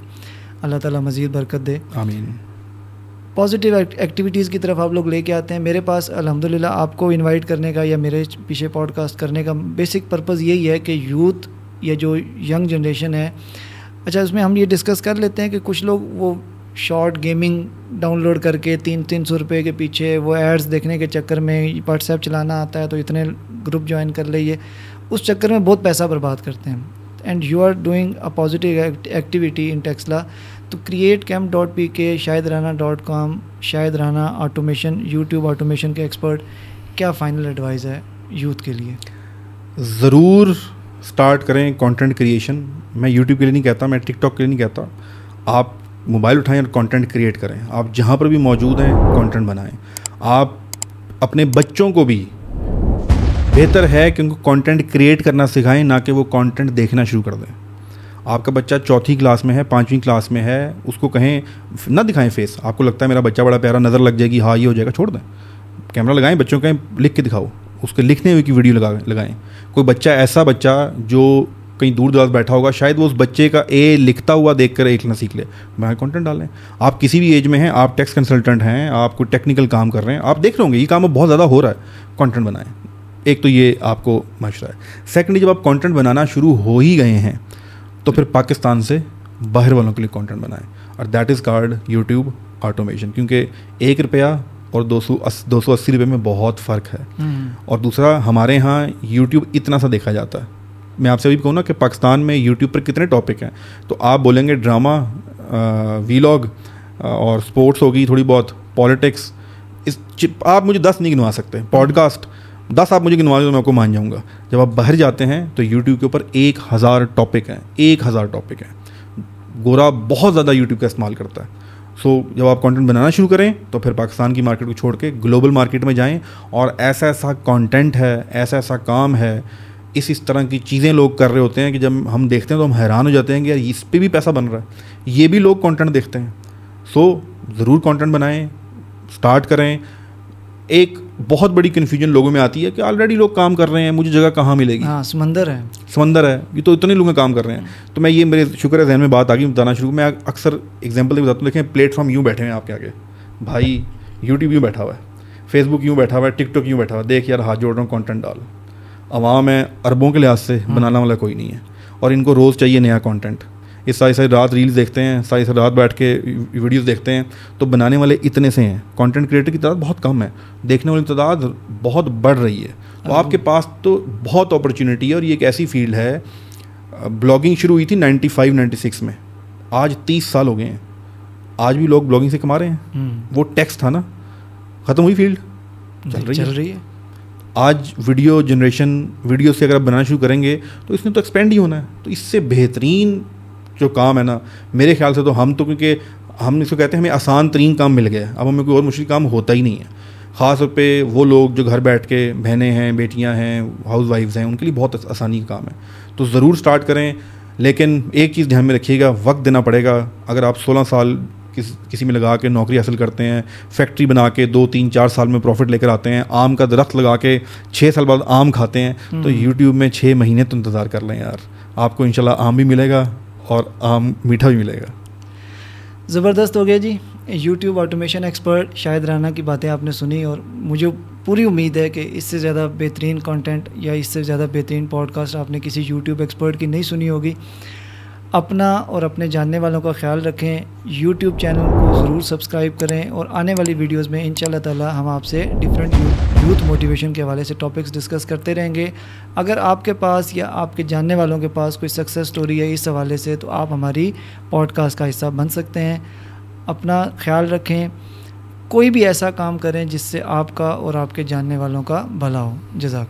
अल्लाह ताला मज़ीद बरकत दे,
आमीन।
पॉजिटिव एक्टिविटीज़ की तरफ आप लोग लेके आते हैं। मेरे पास अल्हम्दुलिल्लाह आपको इनवाइट करने का या मेरे पीछे पॉडकास्ट करने का बेसिक पर्पज़ यही है कि यूथ या जो यंग जनरेशन है, अच्छा उसमें हम ये डिस्कस कर लेते हैं कि कुछ लोग वो शॉर्ट गेमिंग डाउनलोड करके 300 रुपये के पीछे वो एड्स देखने के चक्कर में, व्हाट्सएप चलाना आता है तो इतने ग्रुप ज्वाइन कर लिए, उस चक्कर में बहुत पैसा बर्बाद करते हैं। And you are doing a positive activity in टेक्सला। तो createcamp.pk, shahidrana.com, Shahid Rana automation, YouTube automation के एक्सपर्ट, क्या फ़ाइनल एडवाइस है यूथ के लिए?
ज़रूर स्टार्ट करें कंटेंट क्रिएशन। मैं यूट्यूब के लिए नहीं कहता, मैं टिकटॉक के लिए नहीं कहता। आप मोबाइल उठाएं और कंटेंट क्रिएट करें। आप जहाँ पर भी मौजूद हैं कंटेंट बनाएं। आप अपने बच्चों को भी बेहतर है कि उनको कंटेंट क्रिएट करना सिखाएं, ना कि वो कंटेंट देखना शुरू कर दें। आपका बच्चा 4th क्लास में है, 5वीं क्लास में है, उसको कहें ना दिखाएं फेस। आपको लगता है मेरा बच्चा बड़ा प्यारा, नज़र लग जाएगी, हाँ ये हो जाएगा, छोड़ दें। कैमरा लगाएं, बच्चों कहें लिख के दिखाओ, उसके लिखने हुए की वीडियो लगाएं। कोई बच्चा, ऐसा बच्चा जो कहीं दूर दराज बैठा होगा, शायद वो उस बच्चे का ए लिखता हुआ देखकर एक लिखना सीख ले, वहाँ कंटेंट डालें। आप किसी भी एज में हैं, आप टैक्स कंसल्टेंट हैं, आप कोई टेक्निकल काम कर रहे हैं, आप देख रहे होंगे ये काम अब बहुत ज़्यादा हो रहा है, कंटेंट बनाएं। एक तो ये आपको मशवरा है। सेकेंडली, जब आप कंटेंट बनाना शुरू हो ही गए हैं तो फिर पाकिस्तान से बाहर वालों के लिए कंटेंट बनाएं, और that is called YouTube automation. क्योंकि ₹1 और 280 रुपये में बहुत फ़र्क है। और दूसरा, हमारे यहाँ यूट्यूब इतना सा देखा जाता है। मैं आपसे भी कहूँ ना कि पाकिस्तान में यूट्यूब पर कितने टॉपिक हैं, तो आप बोलेंगे ड्रामा, वीलॉग और स्पोर्ट्स होगी, थोड़ी बहुत पॉलिटिक्स, आप मुझे 10 नहीं गिनवा सकते। पॉडकास्ट 10 आप मुझे गिनवा दो तो मैं आपको मान जाऊँगा। जब आप बाहर जाते हैं तो यूट्यूब के ऊपर 1000 टॉपिक हैं, 1000 टॉपिक हैं। गोरा बहुत ज़्यादा यूट्यूब का इस्तेमाल करता है। जब आप कंटेंट बनाना शुरू करें तो फिर पाकिस्तान की मार्केट को छोड़ के ग्लोबल मार्केट में जाएं, और ऐसा ऐसा कंटेंट है, ऐसा ऐसा काम है, इस तरह की चीज़ें लोग कर रहे होते हैं कि जब हम देखते हैं तो हम हैरान हो जाते हैं कि यार इस पे भी पैसा बन रहा है, ये भी लोग कंटेंट देखते हैं। ज़रूर कंटेंट बनाएं, स्टार्ट करें। एक बहुत बड़ी कन्फ्यूजन लोगों में आती है कि ऑलरेडी लोग काम कर रहे हैं, मुझे जगह कहाँ मिलेगी।
हाँ, समंदर है,
ये तो इतने लोग काम कर रहे हैं। तो मैं ये, मेरे शुक्र है जहन में बात आ गई, बताना शुरू। मैं अक्सर एग्जांपल बताता हूँ। देखें, प्लेटफॉर्म यूँ बैठे हैं आपके आगे, भाई यूट्यूब यूँ बैठा हुआ है, फेसबुक यूँ बैठा हुआ है, टिकटॉक यूँ बैठा हुआ है। देख यार, हाथ जोड़ रहा हूँ, कंटेंट डाल। अवाम है, अरबों के लिहाज से बनाने वाला कोई नहीं है, और इनको रोज़ चाहिए नया कंटेंट। ये सारी रात रील्स देखते हैं, सारी रात बैठ के वीडियोस देखते हैं, तो बनाने वाले इतने से हैं। कंटेंट क्रिएटर की तादाद बहुत कम है, देखने वाली तादाद बहुत बढ़ रही है। तो आपके पास तो बहुत अपॉर्चुनिटी है, और ये एक ऐसी फील्ड है। ब्लॉगिंग शुरू हुई थी 95-96 में, आज 30 साल हो गए हैं, आज भी लोग ब्लॉगिंग से कमा रहे हैं। वो टेक्स्ट था ना, ख़त्म हुई फील्ड, चल रही है। आज वीडियो जनरेशन, वीडियो से अगर आप बनाना शुरू करेंगे तो इसने तो एक्सपेंड ही होना है। तो इससे बेहतरीन जो काम है ना, मेरे ख्याल से तो हम तो, क्योंकि हम इसको कहते हैं हमें आसान तरीन काम मिल गया, अब हमें कोई और मुश्किल काम होता ही नहीं है। ख़ास तौर पे वो लोग जो घर बैठ के, बहनें हैं, बेटियां हैं, हाउस वाइफ्स हैं, उनके लिए बहुत आसानी का काम है। तो ज़रूर स्टार्ट करें, लेकिन एक चीज़ ध्यान में रखिएगा, वक्त देना पड़ेगा। अगर आप 16 साल किसी में लगा के नौकरी हासिल करते हैं, फैक्ट्री बना के 2-3-4 साल में प्रॉफिट लेकर आते हैं, आम का दरख्त लगा के 6 साल बाद आम खाते हैं, तो यूट्यूब में 6 महीने तो इंतज़ार कर लें यार, आपको इंशाल्लाह आम भी मिलेगा और आम मीठा भी मिलेगा।
ज़बरदस्त हो गया जी। YouTube automation expert Shahid Rana की बातें आपने सुनी, और मुझे पूरी उम्मीद है कि इससे ज़्यादा बेहतरीन कंटेंट या इससे ज़्यादा बेहतरीन पॉडकास्ट आपने किसी यूट्यूब एक्सपर्ट की नहीं सुनी होगी। अपना और अपने जानने वालों का ख्याल रखें। यूट्यूब चैनल को ज़रूर सब्सक्राइब करें, और आने वाली वीडियोस में इंशाल्लाह ताला हम आपसे डिफरेंट यूथ मोटिवेशन के हवाले से टॉपिक्स डिस्कस करते रहेंगे। अगर आपके पास या आपके जानने वालों के पास कोई सक्सेस स्टोरी है इस हवाले से, तो आप हमारी पॉडकास्ट का हिस्सा बन सकते हैं। अपना ख्याल रखें, कोई भी ऐसा काम करें जिससे आपका और आपके जानने वालों का भला हो। जज़ाक।